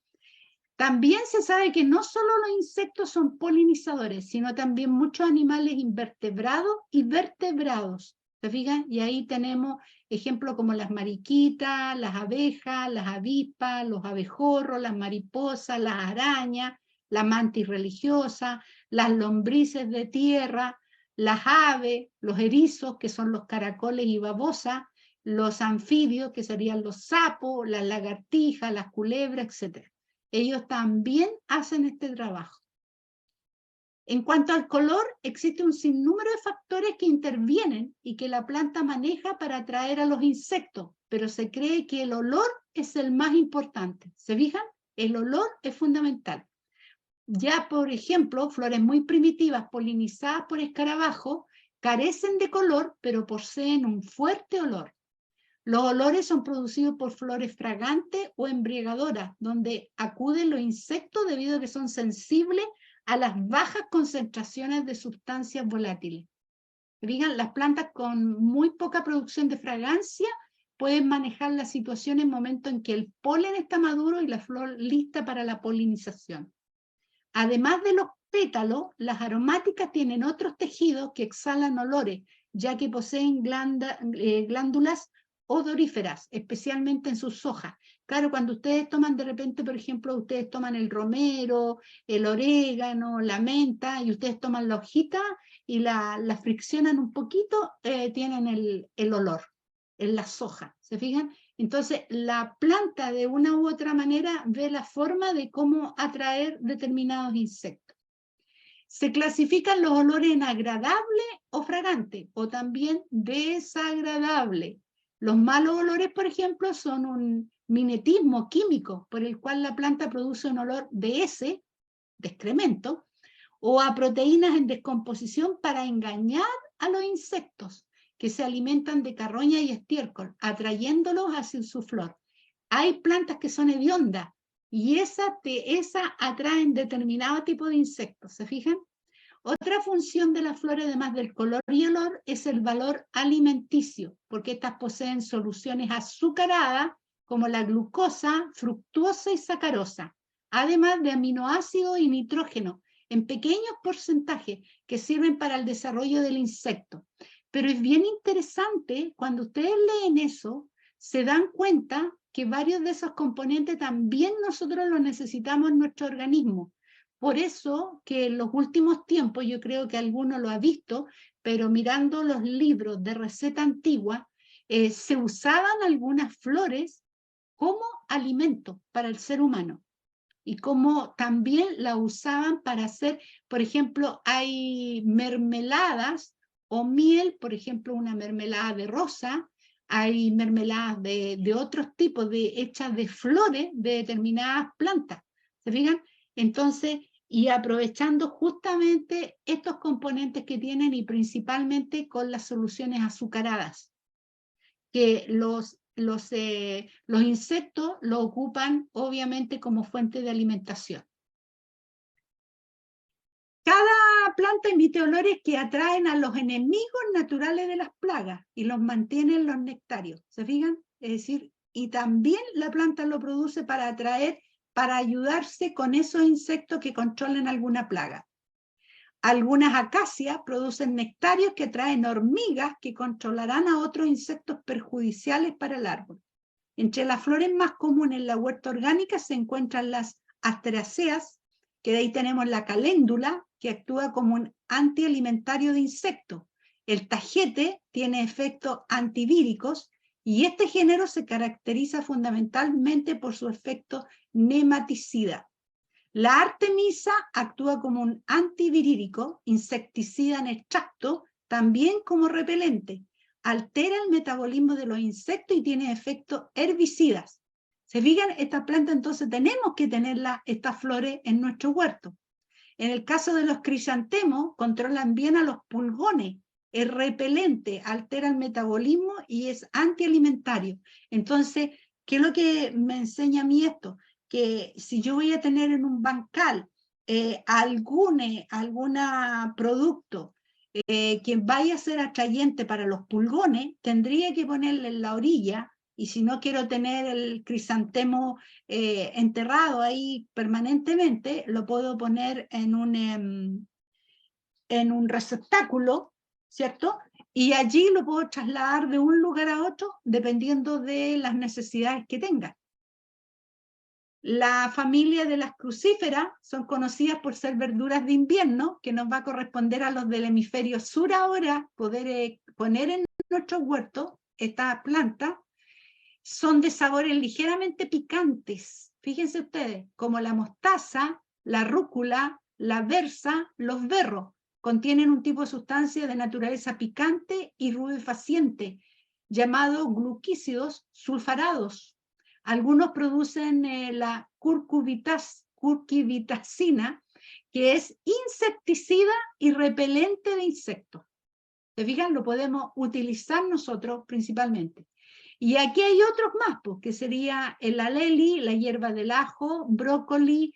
También se sabe que no solo los insectos son polinizadores, sino también muchos animales invertebrados y vertebrados. ¿Se fijan? Y ahí tenemos ejemplos como las mariquitas, las abejas, las avispas, los abejorros, las mariposas, las arañas, la mantis religiosa, las lombrices de tierra, las aves, los erizos, que son los caracoles y babosas, los anfibios, que serían los sapos, las lagartijas, las culebras, etc. Ellos también hacen este trabajo. En cuanto al color, existe un sinnúmero de factores que intervienen y que la planta maneja para atraer a los insectos, pero se cree que el olor es el más importante. ¿Se fijan? El olor es fundamental. Ya, por ejemplo, flores muy primitivas polinizadas por escarabajos carecen de color, pero poseen un fuerte olor. Los olores son producidos por flores fragantes o embriagadoras, donde acuden los insectos debido a que son sensibles a las bajas concentraciones de sustancias volátiles. Digan, las plantas con muy poca producción de fragancia pueden manejar la situación en el momento en que el polen está maduro y la flor lista para la polinización. Además de los pétalos, las aromáticas tienen otros tejidos que exhalan olores, ya que poseen glándulas odoríferas, especialmente en sus hojas. Claro, cuando ustedes toman de repente, por ejemplo, ustedes toman el romero, el orégano, la menta, y ustedes toman la hojita y la friccionan un poquito, tienen el olor en las hojas, ¿se fijan? Entonces, la planta de una u otra manera ve la forma de cómo atraer determinados insectos. Se clasifican los olores en agradable o fragante, o también desagradable. Los malos olores, por ejemplo, son un mimetismo químico por el cual la planta produce un olor de heces, de excremento, o a proteínas en descomposición para engañar a los insectos que se alimentan de carroña y estiércol, atrayéndolos hacia su flor. Hay plantas que son hediondas y esas atraen determinado tipo de insectos, ¿se fijan? Otra función de las flores, además del color y olor, es el valor alimenticio, porque estas poseen soluciones azucaradas como la glucosa, fructuosa y sacarosa, además de aminoácidos y nitrógeno en pequeños porcentajes que sirven para el desarrollo del insecto. Pero es bien interesante, cuando ustedes leen eso, se dan cuenta que varios de esos componentes también nosotros los necesitamos en nuestro organismo. Por eso que en los últimos tiempos, yo creo que alguno lo ha visto, pero mirando los libros de receta antigua, se usaban algunas flores como alimento para el ser humano. Y como también la usaban para hacer, por ejemplo, hay mermeladas o miel, por ejemplo, una mermelada de rosa, hay mermeladas de otros tipos, hechas de flores de determinadas plantas. ¿Se fijan? Entonces, y aprovechando justamente estos componentes que tienen y principalmente con las soluciones azucaradas, que los insectos lo ocupan obviamente como fuente de alimentación. Cada planta emite olores que atraen a los enemigos naturales de las plagas y los mantienen los nectarios. ¿Se fijan? Es decir, y también la planta lo produce para atraer, para ayudarse con esos insectos que controlan alguna plaga. Algunas acacias producen nectarios que atraen hormigas que controlarán a otros insectos perjudiciales para el árbol. Entre las flores más comunes en la huerta orgánica se encuentran las asteráceas, que de ahí tenemos la caléndula, que actúa como un antialimentario de insectos. El tajete tiene efectos antivíricos y este género se caracteriza fundamentalmente por su efecto nematicida. La artemisa actúa como un antivirílico, insecticida en extracto, también como repelente. Altera el metabolismo de los insectos y tiene efectos herbicidas. ¿Se fijan? Esta planta entonces tenemos que tenerla, estas flores en nuestro huerto. En el caso de los crisantemos, controlan bien a los pulgones, es repelente, altera el metabolismo y es antialimentario. Entonces, ¿qué es lo que me enseña a mí esto? Que si yo voy a tener en un bancal algún producto que vaya a ser atrayente para los pulgones, tendría que ponerle en la orilla, y si no quiero tener el crisantemo enterrado ahí permanentemente, lo puedo poner en un receptáculo, ¿cierto? Y allí lo puedo trasladar de un lugar a otro dependiendo de las necesidades que tenga. La familia de las crucíferas son conocidas por ser verduras de invierno, que nos va a corresponder a los del hemisferio sur ahora poder poner en nuestro huerto esta planta. Son de sabores ligeramente picantes, fíjense ustedes, como la mostaza, la rúcula, la berza, los berros. Contienen un tipo de sustancia de naturaleza picante y rubefaciente, llamado glucísidos sulfarados. Algunos producen la curcubitacina, que es insecticida y repelente de insectos. ¿Se fijan? Lo podemos utilizar nosotros principalmente. Y aquí hay otros más, pues, que sería el aleli, la hierba del ajo, brócoli,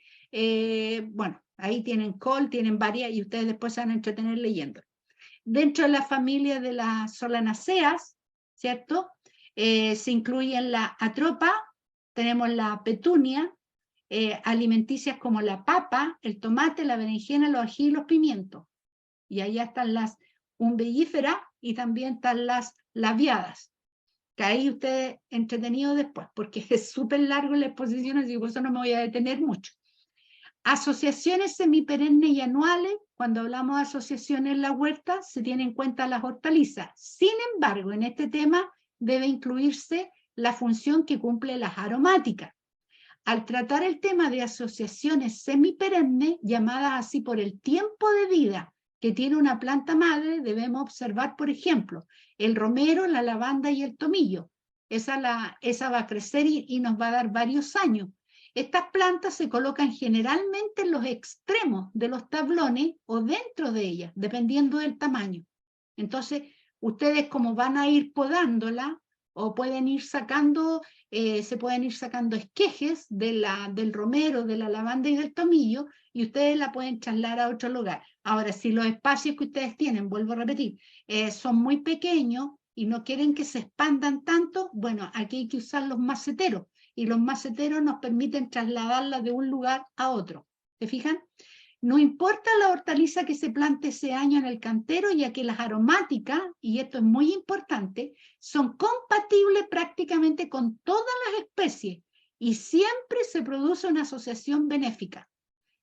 bueno, ahí tienen col, tienen varias, y ustedes después se van a entretener leyendo. Dentro de la familia de las solanáceas, ¿cierto? Se incluyen la atropa, tenemos la petunia, alimenticias como la papa, el tomate, la berenjena, los ají y los pimientos. Y allá están las umbellíferas y también están las labiadas. Que ahí ustedes entretenido después, porque es súper largo la exposición, así que por eso no me voy a detener mucho. Asociaciones semiperennes y anuales, cuando hablamos de asociaciones en la huerta, se tienen en cuenta las hortalizas. Sin embargo, en este tema debe incluirse la función que cumple las aromáticas. Al tratar el tema de asociaciones semiperennes, llamadas así por el tiempo de vida que tiene una planta madre, debemos observar, por ejemplo, el romero, la lavanda y el tomillo. Esa va a crecer y nos va a dar varios años. Estas plantas se colocan generalmente en los extremos de los tablones o dentro de ellas, dependiendo del tamaño. Entonces, ustedes como van a ir podándola, o pueden ir sacando, se pueden ir sacando esquejes del romero, de la lavanda y del tomillo, y ustedes la pueden trasladar a otro lugar. Ahora, si los espacios que ustedes tienen, vuelvo a repetir, son muy pequeños y no quieren que se expandan tanto, bueno, aquí hay que usar los maceteros, y los maceteros nos permiten trasladarla de un lugar a otro. ¿Se fijan? No importa la hortaliza que se plante ese año en el cantero, ya que las aromáticas, y esto es muy importante, son compatibles prácticamente con todas las especies y siempre se produce una asociación benéfica.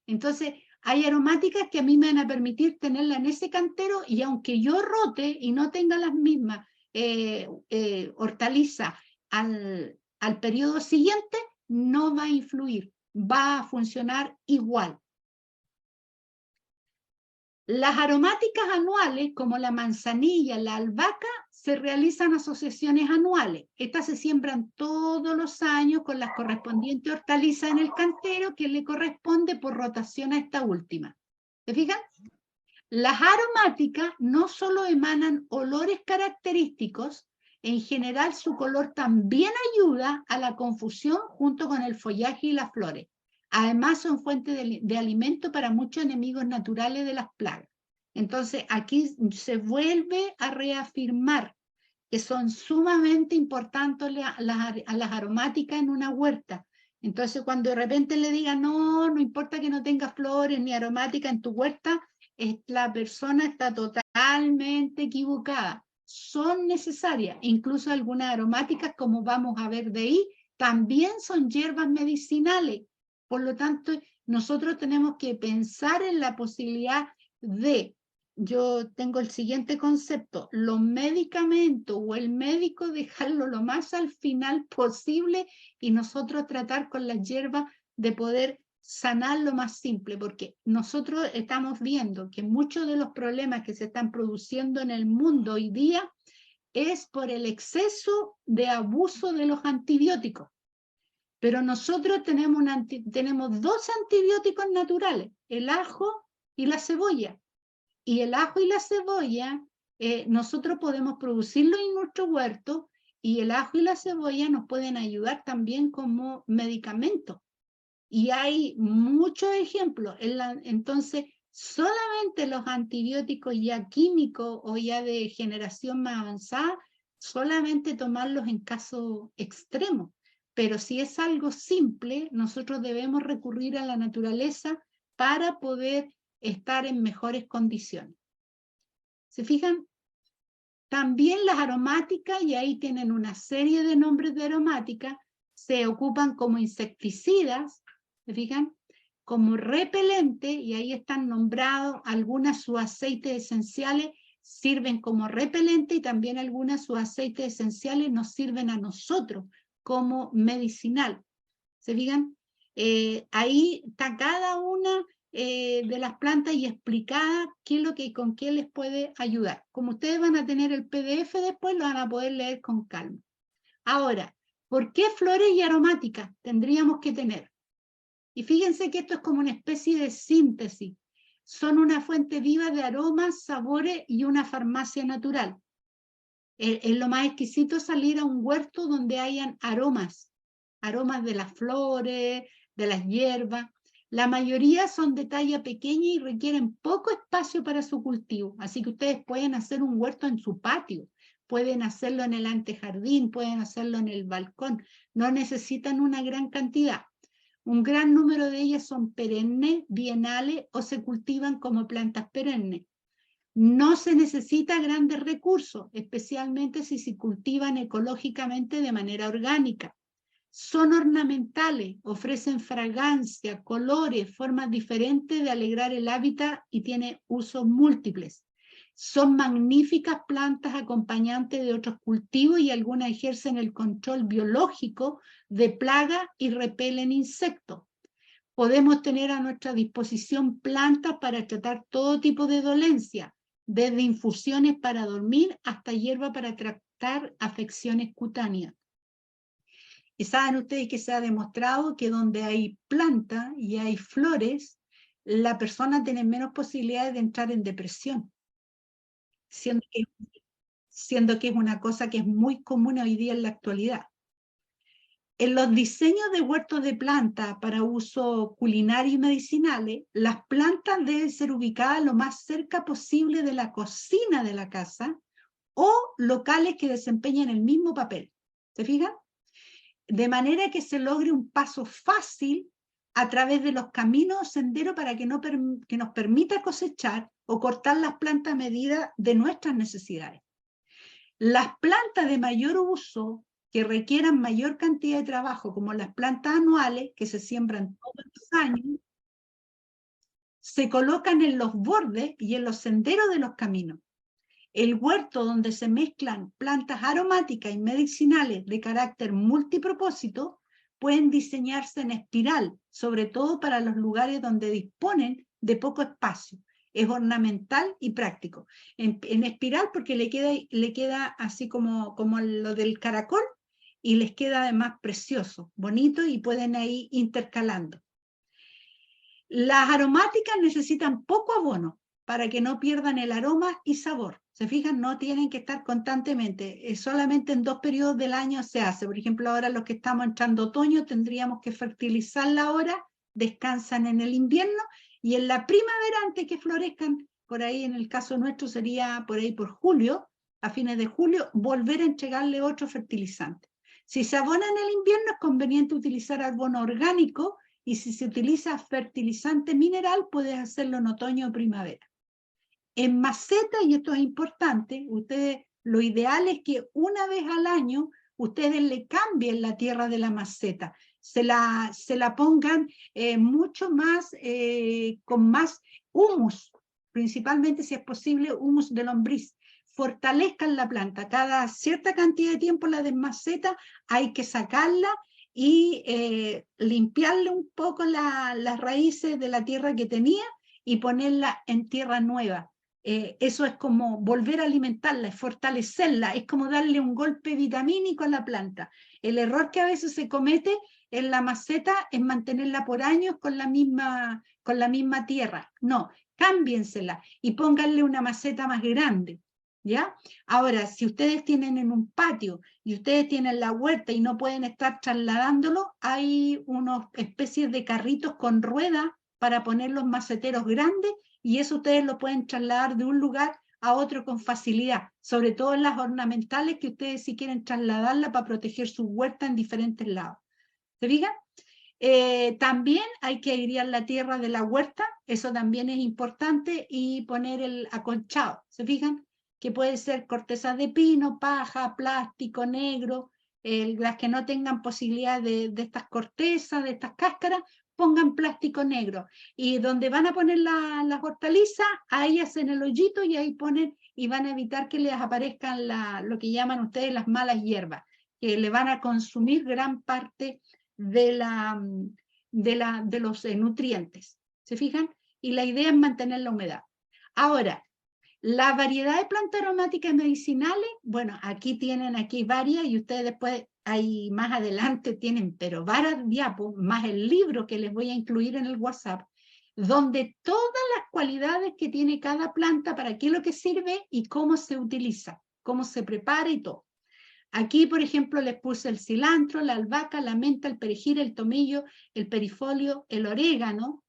Entonces, hay aromáticas que a mí me van a permitir tenerla en ese cantero y aunque yo rote y no tenga las mismas hortalizas al periodo siguiente, no va a influir, va a funcionar igual. Las aromáticas anuales, como la manzanilla, la albahaca, se realizan asociaciones anuales. Estas se siembran todos los años con las correspondientes hortalizas en el cantero que le corresponde por rotación a esta última. ¿Se fijan? Las aromáticas no solo emanan olores característicos, en general su color también ayuda a la confusión junto con el follaje y las flores. Además son fuente de alimento para muchos enemigos naturales de las plagas. Entonces aquí se vuelve a reafirmar que son sumamente importantes a las aromáticas en una huerta. Entonces cuando de repente le digan, no, no importa que no tenga flores ni aromática en tu huerta, la persona está totalmente equivocada. Son necesarias, incluso algunas aromáticas, como vamos a ver de ahí, también son hierbas medicinales. Por lo tanto, nosotros tenemos que pensar en la posibilidad de, yo tengo el siguiente concepto, los medicamentos o el médico dejarlo lo más al final posible y nosotros tratar con las hierbas de poder sanar lo más simple, porque nosotros estamos viendo que muchos de los problemas que se están produciendo en el mundo hoy día es por el exceso de abuso de los antibióticos. Pero nosotros tenemos dos antibióticos naturales, el ajo y la cebolla. Y el ajo y la cebolla, nosotros podemos producirlo en nuestro huerto y el ajo y la cebolla nos pueden ayudar también como medicamento. Y hay muchos ejemplos. Entonces, solamente los antibióticos ya químicos o ya de generación más avanzada, solamente tomarlos en caso extremo. Pero si es algo simple, nosotros debemos recurrir a la naturaleza para poder estar en mejores condiciones. ¿Se fijan? También las aromáticas, y ahí tienen una serie de nombres de aromáticas, se ocupan como insecticidas, ¿se fijan? Como repelente, y ahí están nombrados algunas sus aceites esenciales sirven como repelente y también algunas sus aceites esenciales nos sirven a nosotros como medicinal. ¿Se fijan? Ahí está cada una de las plantas y explicada qué es lo que con qué les puede ayudar. Como ustedes van a tener el PDF después, lo van a poder leer con calma. Ahora, ¿por qué flores y aromáticas tendríamos que tener? Y fíjense que esto es como una especie de síntesis. Son una fuente viva de aromas, sabores y una farmacia natural. Es lo más exquisito salir a un huerto donde hayan aromas de las flores, de las hierbas. La mayoría son de talla pequeña y requieren poco espacio para su cultivo, así que ustedes pueden hacer un huerto en su patio, pueden hacerlo en el antejardín, pueden hacerlo en el balcón, no necesitan una gran cantidad. Un gran número de ellas son perennes, bienales o se cultivan como plantas perennes. No se necesita grandes recursos, especialmente si se cultivan ecológicamente de manera orgánica. Son ornamentales, ofrecen fragancia, colores, formas diferentes de alegrar el hábitat y tienen usos múltiples. Son magníficas plantas acompañantes de otros cultivos y algunas ejercen el control biológico de plagas y repelen insectos. Podemos tener a nuestra disposición plantas para tratar todo tipo de dolencias, desde infusiones para dormir hasta hierba para tratar afecciones cutáneas. Y saben ustedes que se ha demostrado que donde hay plantas y hay flores, la persona tiene menos posibilidades de entrar en depresión, siendo que es una cosa que es muy común hoy día en la actualidad. En los diseños de huertos de plantas para uso culinario y medicinales, las plantas deben ser ubicadas lo más cerca posible de la cocina de la casa o locales que desempeñen el mismo papel. ¿Se fijan? De manera que se logre un paso fácil a través de los caminos o senderos para que nos permita cosechar o cortar las plantas a medida de nuestras necesidades. Las plantas de mayor uso que requieran mayor cantidad de trabajo, como las plantas anuales, que se siembran todos los años, se colocan en los bordes y en los senderos de los caminos. El huerto donde se mezclan plantas aromáticas y medicinales de carácter multipropósito pueden diseñarse en espiral, sobre todo para los lugares donde disponen de poco espacio. Es ornamental y práctico. En espiral porque le queda así como lo del caracol y les queda además precioso, bonito y pueden ir intercalando. Las aromáticas necesitan poco abono para que no pierdan el aroma y sabor. ¿Se fijan? No tienen que estar constantemente. Solamente en 2 periodos del año se hace. Por ejemplo, ahora los que estamos entrando otoño tendríamos que fertilizarla ahora, descansan en el invierno y en la primavera, antes que florezcan, por ahí en el caso nuestro sería por ahí por julio, a fines de julio, volver a entregarle otro fertilizante. Si se abona en el invierno es conveniente utilizar abono orgánico y si se utiliza fertilizante mineral puedes hacerlo en otoño o primavera. En maceta, y esto es importante, lo ideal es que una vez al año ustedes le cambien la tierra de la maceta, se la pongan mucho más, con más humus, principalmente si es posible humus de lombriz. Fortalezcan la planta, cada cierta cantidad de tiempo la desmaceta, hay que sacarla y limpiarle un poco las raíces de la tierra que tenía y ponerla en tierra nueva. Eso es como volver a alimentarla, es fortalecerla, es como darle un golpe vitamínico a la planta. El error que a veces se comete en la maceta es mantenerla por años con la misma tierra. No, cámbiensela y pónganle una maceta más grande. ¿Ya? Ahora, si ustedes tienen en un patio y ustedes tienen la huerta y no pueden estar trasladándolo, hay unas especies de carritos con ruedas para poner los maceteros grandes y eso ustedes lo pueden trasladar de un lugar a otro con facilidad, sobre todo en las ornamentales que ustedes si quieren trasladarla para proteger su huerta en diferentes lados. ¿Se fijan? También hay que airear la tierra de la huerta, eso también es importante, y poner el acolchado. ¿Se fijan? Que puede ser corteza de pino, paja, plástico negro, las que no tengan posibilidad de estas cortezas, de estas cáscaras, pongan plástico negro. Y donde van a poner las hortalizas, ahí hacen el hoyito y ahí ponen y van a evitar que les aparezcan lo que llaman ustedes las malas hierbas, que le van a consumir gran parte de los nutrientes. ¿Se fijan? Y la idea es mantener la humedad. Ahora, la variedad de plantas aromáticas medicinales, bueno, aquí varias y ustedes después, ahí más adelante tienen, pero varias diapos, más el libro que les voy a incluir en el WhatsApp, donde todas las cualidades que tiene cada planta, para qué es lo que sirve y cómo se utiliza. cómo se prepara y todo. Aquí, por ejemplo, les puse el cilantro, la albahaca, la menta, el perejil, el tomillo, el perifolio, el orégano,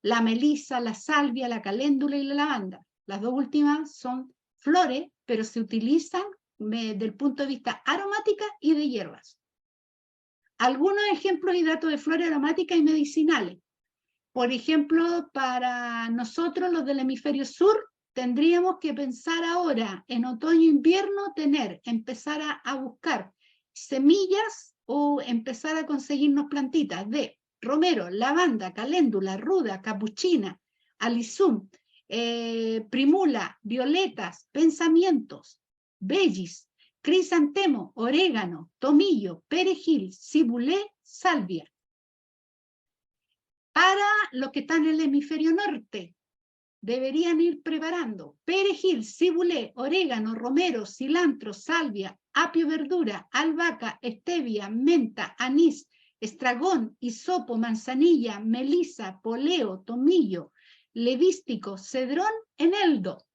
la melisa, la salvia, la caléndula y la lavanda. Las dos últimas son flores, pero se utilizan desde el punto de vista aromática y de hierbas. Algunos ejemplos y datos de flores aromáticas y medicinales. Por ejemplo, para nosotros los del hemisferio sur, tendríamos que pensar ahora, en otoño-invierno, empezar a buscar semillas o empezar a conseguirnos plantitas de romero, lavanda, caléndula, ruda, capuchina, alisum, primula, violetas, pensamientos, bellis, crisantemo, orégano, tomillo, perejil, cibulé, salvia. Para los que están en el hemisferio norte, deberían ir preparando perejil, cibulé, orégano, romero, cilantro, salvia, apio verdura, albahaca, stevia, menta, anís, estragón, hisopo, manzanilla, melisa, poleo, tomillo, levístico, cedrón, eneldo.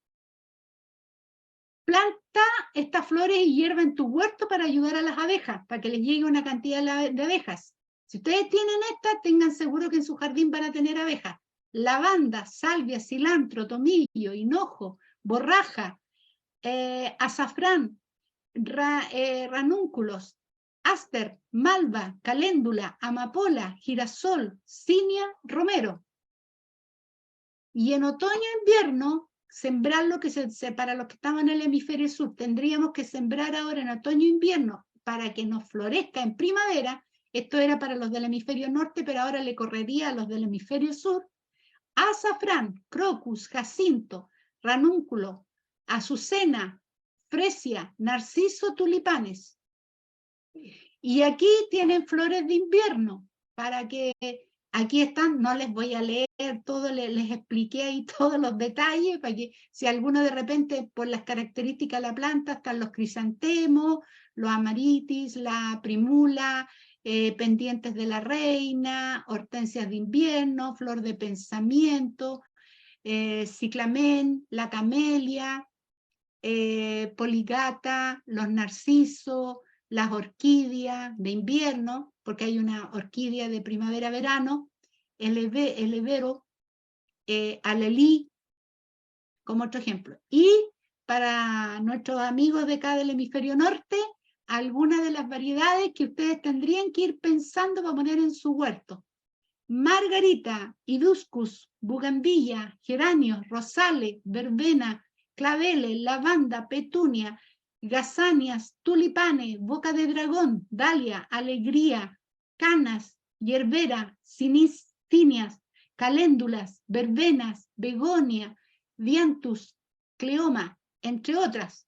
Planta estas flores y hierba en tu huerto para ayudar a las abejas, para que les llegue una cantidad de abejas. Si ustedes tienen esta, tengan seguro que en su jardín van a tener abejas. Lavanda, salvia, cilantro, tomillo, hinojo, borraja, azafrán, ranúnculos, áster, malva, caléndula, amapola, girasol, cinia, romero. Y en otoño-invierno, sembrar lo que para los que estaban en el hemisferio sur, tendríamos que sembrar ahora en otoño-invierno para que nos florezca en primavera. Esto era para los del hemisferio norte, pero ahora le correría a los del hemisferio sur. Azafrán, crocus, jacinto, ranúnculo, azucena, fresia, narciso, tulipanes. Y aquí tienen flores de invierno, para que aquí están, no les voy a leer todo, les expliqué ahí todos los detalles, para que si alguno de repente por las características de la planta están los crisantemos, los amaritis, la primula, pendientes de la reina, hortensias de invierno, flor de pensamiento, ciclamen, la camelia, poligata, los narcisos, las orquídeas de invierno, porque hay una orquídea de primavera-verano, el evero, alelí, como otro ejemplo. Y para nuestros amigos de acá del hemisferio norte, algunas de las variedades que ustedes tendrían que ir pensando para poner en su huerto. Margarita, hibiscus, bugambilla, geranios, rosales, verbena, claveles, lavanda, petunia, gazanias, tulipanes, boca de dragón, dalia, alegría, canas, hierbera, cinistinias, caléndulas, verbenas, begonia, dianthus, cleoma, entre otras.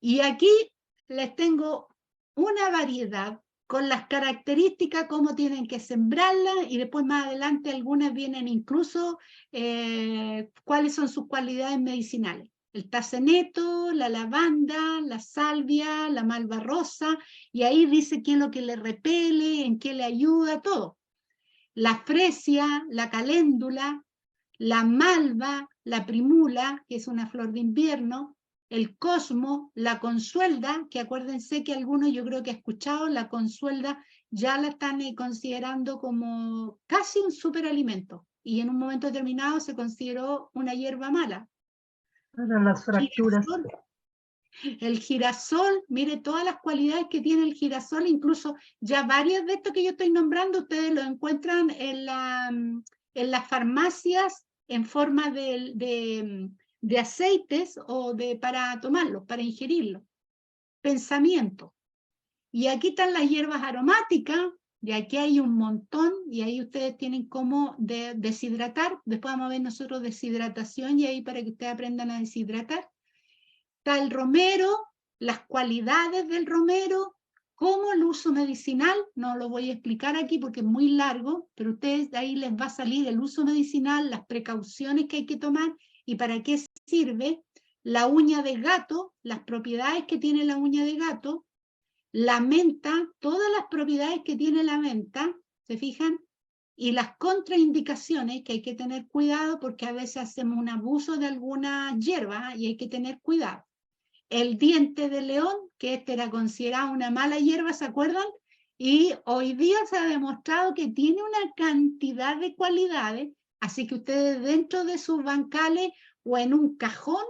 Y aquí les tengo una variedad con las características, cómo tienen que sembrarla, y después más adelante algunas vienen incluso cuáles son sus cualidades medicinales. El taceneto, la lavanda, la salvia, la malva rosa, y ahí dice qué es lo que le repele, en qué le ayuda, todo. La fresia, la caléndula, la malva, la primula, que es una flor de invierno, el cosmo, la consuelda, que acuérdense que algunos yo creo que he escuchado, la consuelda ya la están considerando como casi un superalimento, y en un momento determinado se consideró una hierba mala. Para las fracturas. El girasol, mire todas las cualidades que tiene el girasol, incluso ya varias de estos que yo estoy nombrando, ustedes lo encuentran en las farmacias en forma de aceites o para tomarlos, para ingerirlos. Pensamiento. Y aquí están las hierbas aromáticas, y aquí hay un montón, y ahí ustedes tienen cómo deshidratar. Después vamos a ver nosotros deshidratación, y ahí para que ustedes aprendan a deshidratar. Está el romero, las cualidades del romero, cómo el uso medicinal, no lo voy a explicar aquí porque es muy largo, pero ustedes de ahí les va a salir el uso medicinal, las precauciones que hay que tomar y para qué sirve. La uña de gato, las propiedades que tiene la uña de gato, la menta, todas las propiedades que tiene la menta, ¿se fijan? Y las contraindicaciones, que hay que tener cuidado porque a veces hacemos un abuso de alguna hierba y hay que tener cuidado. el diente de león, que este era considerado una mala hierba, ¿se acuerdan? Y hoy día se ha demostrado que tiene una cantidad de cualidades, así que ustedes dentro de sus bancales o en un cajón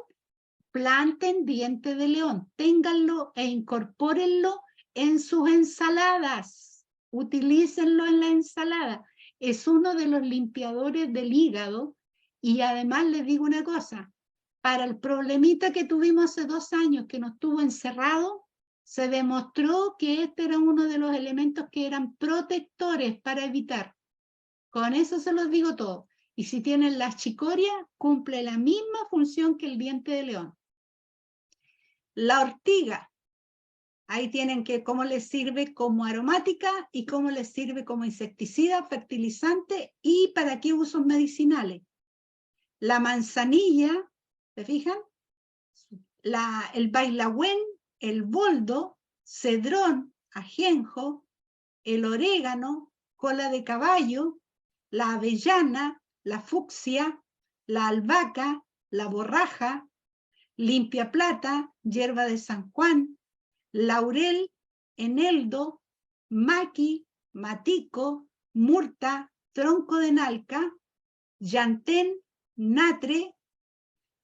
planten diente de león, ténganlo e incorpórenlo en sus ensaladas, utilícenlo en la ensalada. Es uno de los limpiadores del hígado y además les digo una cosa, para el problemita que tuvimos hace 2 años que nos tuvo encerrado, se demostró que este era uno de los elementos que eran protectores para evitar. Con eso se los digo todo. Y si tienen la chicoria, cumple la misma función que el diente de león. La ortiga, ahí tienen que cómo les sirve como aromática y cómo les sirve como insecticida, fertilizante y para qué usos medicinales. La manzanilla, ¿se fijan? El bailagüén, el boldo, cedrón, ajenjo, el orégano, cola de caballo, la avellana, la fucsia, la albahaca, la borraja, limpia plata, hierba de San Juan, laurel, eneldo, maqui, matico, murta, tronco de nalca, llantén, natre,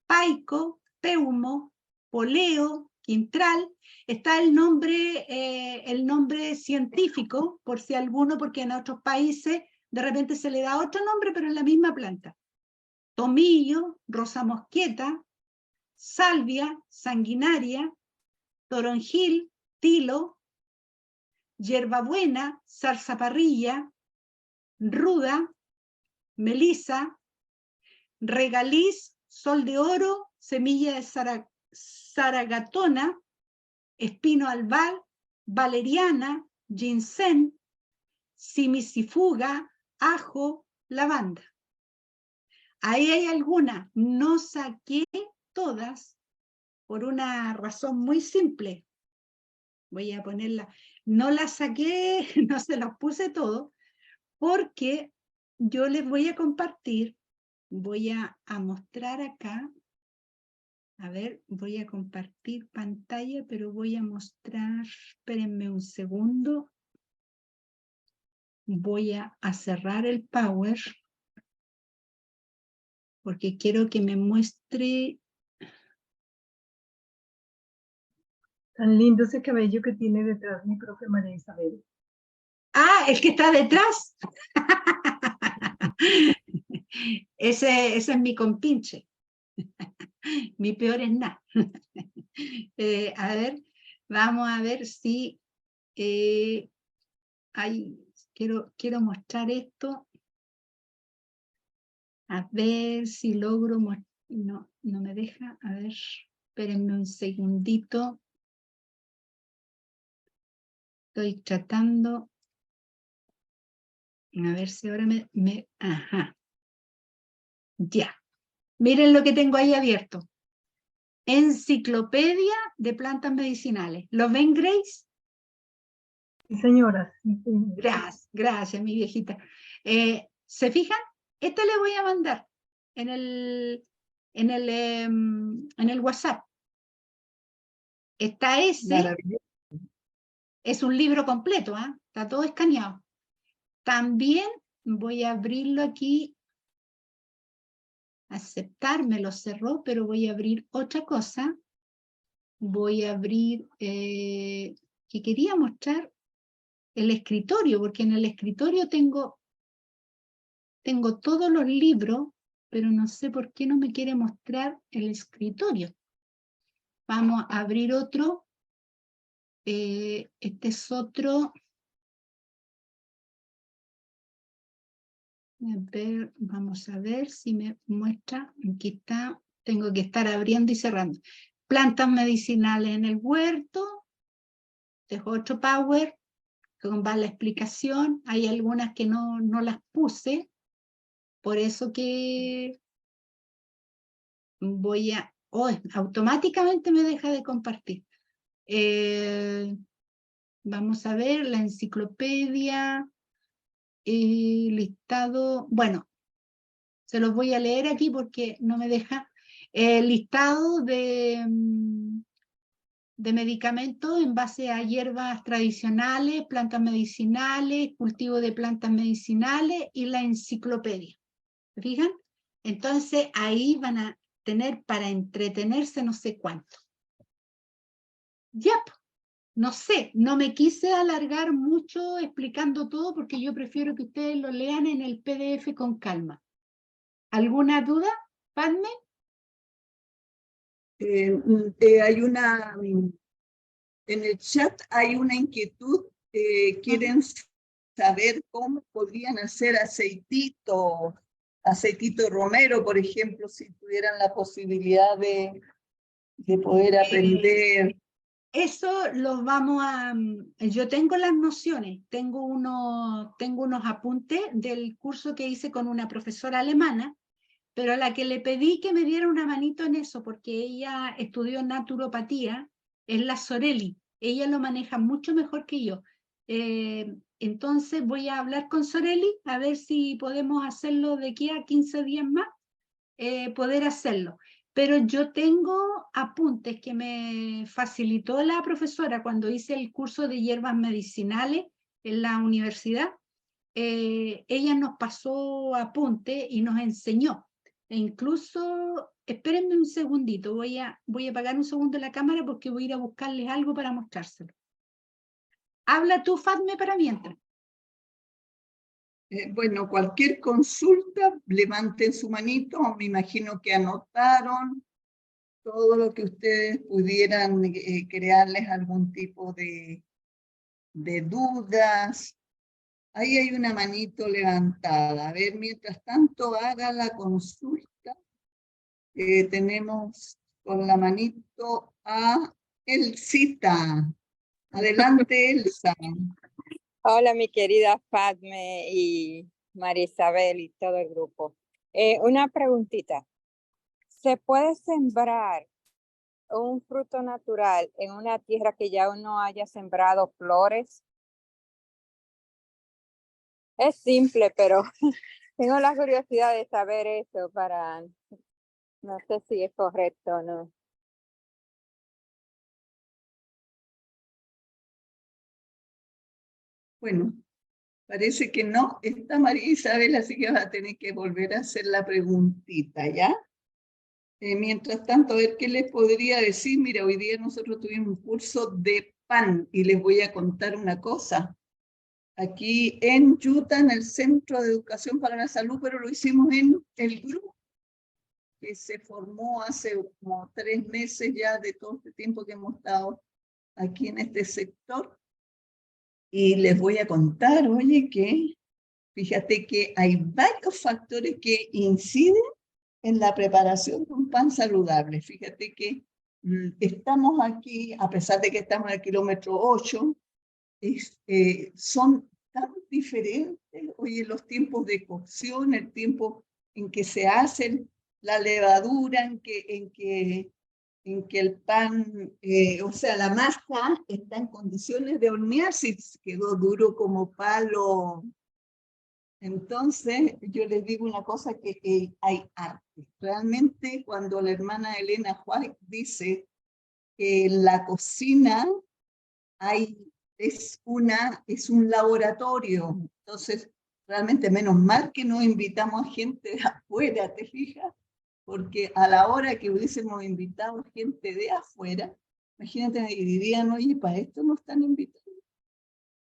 paico, peumo, poleo, quintral. Está el nombre científico, por si alguno, porque en otros países de repente se le da otro nombre, pero es la misma planta. Tomillo, rosa mosqueta, salvia, sanguinaria, toronjil, tilo, hierbabuena, zarzaparrilla, ruda, melisa, regaliz, sol de oro, semilla de zaragatona, espino albal, valeriana, ginseng, simisifuga, ajo, lavanda. Ahí hay algunas, no saqué todas por una razón muy simple. Voy a ponerla, no las saqué, no se las puse todo, porque yo les voy a compartir, voy a mostrar acá, a ver, voy a compartir pantalla, pero voy a mostrar, espérenme un segundo, voy a cerrar el Power, porque quiero que me muestre. Tan lindo ese cabello que tiene detrás mi profe María Isabel. Ah, el que está detrás. Ese es mi compinche. Mi peor es nada. A ver, vamos a ver si quiero mostrar esto. A ver si logro mostrar. No me deja. A ver, espérenme un segundito. Estoy tratando. A ver si ahora ajá. Ya. Miren lo que tengo ahí abierto. Enciclopedia de plantas medicinales. ¿Lo ven, Grace? Sí, señora. Sí, señora. Gracias, mi viejita. ¿Se fijan? Este le voy a mandar en el WhatsApp. Está ese. Maravilloso. Es un libro completo, ¿eh? Está todo escaneado. También voy a abrirlo aquí. Aceptar, me lo cerró, pero voy a abrir otra cosa. Voy a abrir, que quería mostrar el escritorio, porque en el escritorio tengo todos los libros, pero no sé por qué no me quiere mostrar el escritorio. Vamos a abrir otro. Este es otro. A ver, vamos a ver si me muestra. Aquí está. Tengo que estar abriendo y cerrando. Plantas medicinales en el huerto. Este es otro Power con va la explicación. Hay algunas que no las puse. Por eso que voy a... automáticamente me deja de compartir. Vamos a ver la enciclopedia, listado, bueno, se los voy a leer aquí porque no me deja. Listado de de medicamentos en base a hierbas tradicionales, plantas medicinales, cultivo de plantas medicinales y la enciclopedia. ¿Se fijan? Entonces ahí van a tener para entretenerse no sé cuánto. Ya, no sé, no me quise alargar mucho explicando todo porque yo prefiero que ustedes lo lean en el PDF con calma. ¿Alguna duda, Padme? Hay una, en el chat hay una inquietud, quieren saber cómo podrían hacer aceitito romero, por ejemplo, si tuvieran la posibilidad de poder aprender. Eso lo vamos a... Yo tengo las nociones, tengo unos apuntes del curso que hice con una profesora alemana, pero a la que le pedí que me diera una manito en eso, porque ella estudió naturopatía, es la Sorelli. Ella lo maneja mucho mejor que yo. Entonces voy a hablar con Sorelli a ver si podemos hacerlo de aquí a 15 días más, poder hacerlo. Pero yo tengo apuntes que me facilitó la profesora cuando hice el curso de hierbas medicinales en la universidad. Ella nos pasó apuntes y nos enseñó. E incluso, espérenme un segundito, voy a apagar un segundo la cámara porque voy a ir a buscarles algo para mostrárselo. Habla tú, Fatme, para mientras. Bueno, cualquier consulta, levanten su manito, me imagino que anotaron todo lo que ustedes pudieran crearles algún tipo de dudas. Ahí hay una manito levantada. A ver, mientras tanto haga la consulta. Tenemos con la manito a Elsita. Adelante, Elsa. Hola, mi querida Padme y María Isabel y todo el grupo. Una preguntita. ¿Se puede sembrar un fruto natural en una tierra que ya uno haya sembrado flores? Es simple, pero tengo la curiosidad de saber eso para, no sé si es correcto o no. Bueno, parece que no está María Isabel, así que va a tener que volver a hacer la preguntita, ¿ya? Mientras tanto, a ver qué les podría decir. Mira, hoy día nosotros tuvimos un curso de pan y les voy a contar una cosa. Aquí en Utah, en el Centro de Educación para la Salud, pero lo hicimos en el grupo que se formó hace como 3 meses ya de todo este tiempo que hemos estado aquí en este sector. Y les voy a contar, oye, que fíjate que hay varios factores que inciden en la preparación de un pan saludable. Fíjate que estamos aquí, a pesar de que estamos en el kilómetro 8, son tan diferentes, oye, los tiempos de cocción, el tiempo en que se hacen, la levadura, en que el pan, o sea, la masa está en condiciones de hornear, si quedó duro como palo. Entonces, yo les digo una cosa, que hay arte. Realmente, cuando la hermana Elena White dice que la cocina es un laboratorio. Entonces, realmente, menos mal que no invitamos a gente de afuera, ¿te fijas? Porque a la hora que hubiésemos invitado gente de afuera, imagínate, me dirían, oye, para esto no están invitados.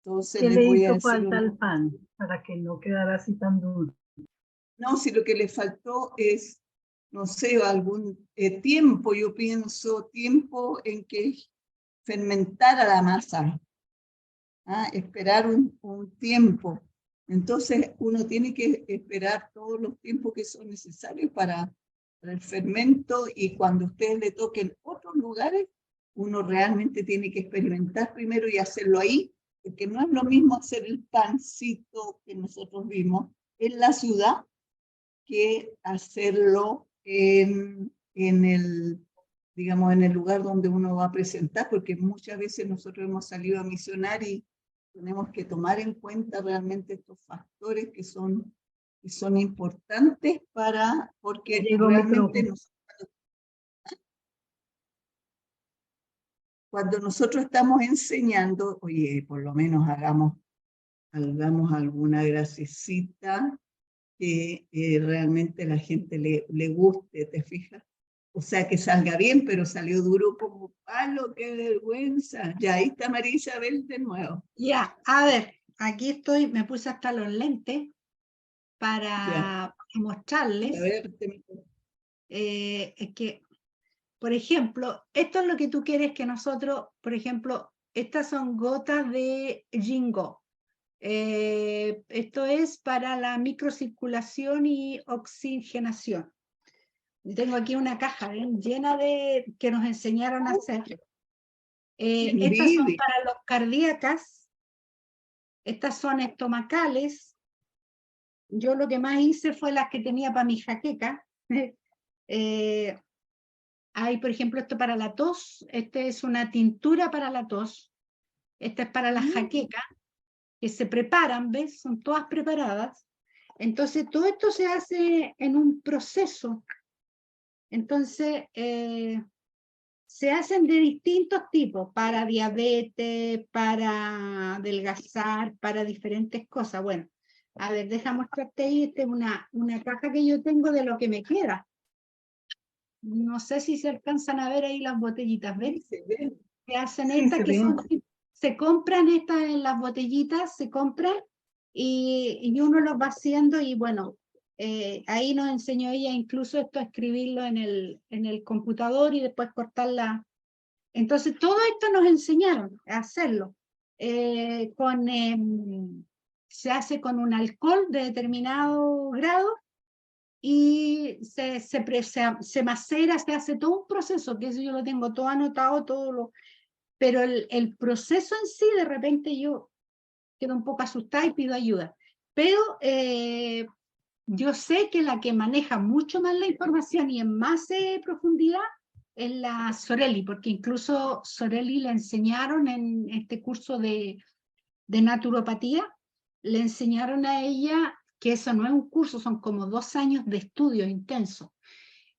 Entonces ¿Qué les le voy a hizo decir falta al pan para que no quedara así tan duro? no, si lo que le faltó es, no sé, algún tiempo, yo pienso, tiempo en que fermentara la masa, esperar un tiempo. Entonces uno tiene que esperar todos los tiempos que son necesarios para el fermento, y cuando a ustedes le toquen otros lugares, uno realmente tiene que experimentar primero y hacerlo ahí, porque no es lo mismo hacer el pancito que nosotros vimos en la ciudad que hacerlo en el, digamos, en el lugar donde uno va a presentar, porque muchas veces nosotros hemos salido a misionar y tenemos que tomar en cuenta realmente estos factores que son importantes porque Ya llegó mi profe. realmente nosotros, cuando nosotros estamos enseñando, oye, por lo menos hagamos alguna gracecita que realmente la gente le guste, ¿te fijas? O sea, que salga bien, pero salió duro como palo, qué vergüenza. Ya ahí está María Isabel de nuevo. Ya, a ver, aquí estoy, me puse hasta los lentes para Ya, mostrarles a ver, que, por ejemplo, esto es lo que tú quieres que nosotros, por ejemplo, estas son gotas de Jingo. Esto es para la microcirculación y oxigenación. Tengo aquí una caja llena de que nos enseñaron a hacer. Estas son envidia. para los cardíacas, estas son estomacales. Yo lo que más hice fue las que tenía para mi jaqueca. Hay, por ejemplo, esto para la tos, este es una tintura para la tos, esta es para la jaqueca, que se preparan, ¿ves? Son todas preparadas. Entonces, todo esto se hace en un proceso. Entonces, se hacen de distintos tipos, para diabetes, para adelgazar, para diferentes cosas. Bueno, a ver, deja mostrarte ahí, esta es una caja que yo tengo de lo que me queda. No sé si se alcanzan a ver ahí las botellitas, ¿ven? Se ve. Se hacen Sí, estas se que ve. son, se compran estas en las botellitas, se compran y uno los va haciendo y bueno, ahí nos enseñó ella incluso esto a escribirlo en el computador y después cortarla. Entonces todo esto nos enseñaron a hacerlo. Se hace con un alcohol de determinado grado y se macera, se hace todo un proceso, que eso yo lo tengo todo anotado, pero el proceso en sí, de repente yo quedo un poco asustada y pido ayuda. Pero yo sé que la que maneja mucho más la información y en más profundidad es la Sorelli, porque incluso Sorelli le enseñaron en este curso de naturopatía, le enseñaron a ella que eso no es un curso, son como 2 años de estudio intenso.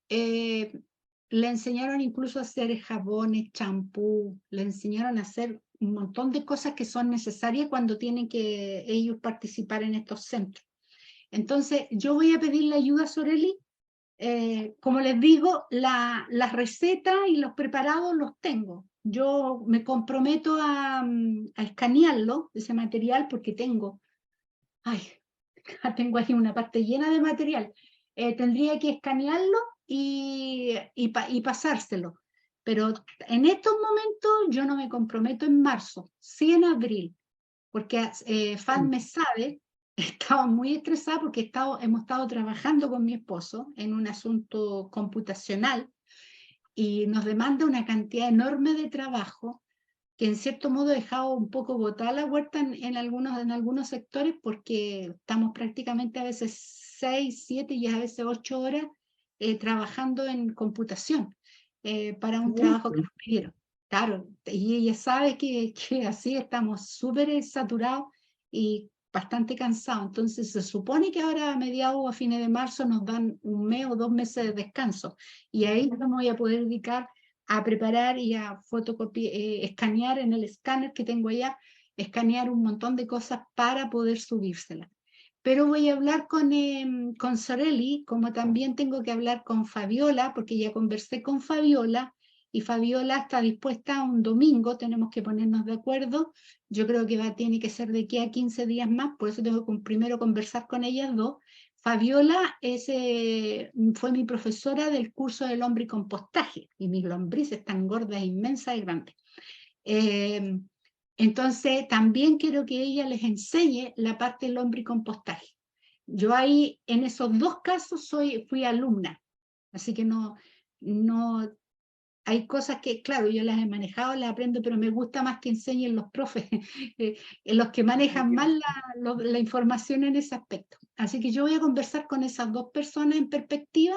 Le enseñaron incluso a hacer jabones, champú, le enseñaron a hacer un montón de cosas que son necesarias cuando tienen que ellos participar en estos centros. Entonces, yo voy a pedirle ayuda a Sorelli. Como les digo, las recetas y los preparados los tengo. Yo me comprometo a escanearlo, ese material, porque tengo ahí una parte llena de material. Tendría que escanearlo y pasárselo. Pero en estos momentos yo no me comprometo en marzo, sí en abril, porque Fan me sabe, estaba muy estresada porque hemos estado trabajando con mi esposo en un asunto computacional y nos demanda una cantidad enorme de trabajo que en cierto modo he dejado un poco botada la huerta en algunos sectores porque estamos prácticamente a veces 6, 7 y a veces 8 horas trabajando en computación para un trabajo que nos pidieron. Claro, y ella sabe que así estamos súper saturados y bastante cansados. Entonces se supone que ahora a mediados o a fines de marzo nos dan 1 mes o 2 meses de descanso y ahí nos voy a poder dedicar a preparar y a escanear en el escáner que tengo allá, escanear un montón de cosas para poder subírselas. Pero voy a hablar con Sorelli, como también tengo que hablar con Fabiola, porque ya conversé con Fabiola, y Fabiola está dispuesta un domingo, tenemos que ponernos de acuerdo. Yo creo que tiene que ser de aquí a 15 días más, por eso tengo que primero conversar con ellas dos. Fabiola fue mi profesora del curso de lombricompostaje, y mis lombrices están gordas, inmensas y grandes. Entonces, también quiero que ella les enseñe la parte del lombricompostaje. Yo ahí, en esos 2 casos, fui alumna, así que no, hay cosas que, claro, yo las he manejado, las aprendo, pero me gusta más que enseñen los profes, los que manejan más la información en ese aspecto. Así que yo voy a conversar con esas 2 personas en perspectiva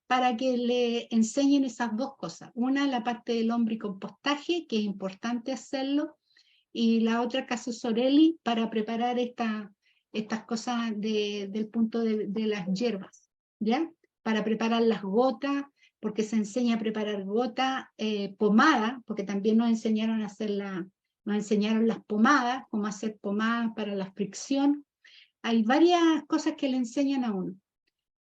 para que le enseñen esas 2 cosas. Una, la parte del lombricompostaje, que es importante hacerlo, y la otra, caso Sorelli, para preparar estas cosas del punto de las hierbas, ¿ya? Para preparar las gotas, porque se enseña a preparar gota, pomada, porque también nos enseñaron a hacer nos enseñaron las pomadas, cómo hacer pomadas para la fricción. Hay varias cosas que le enseñan a uno.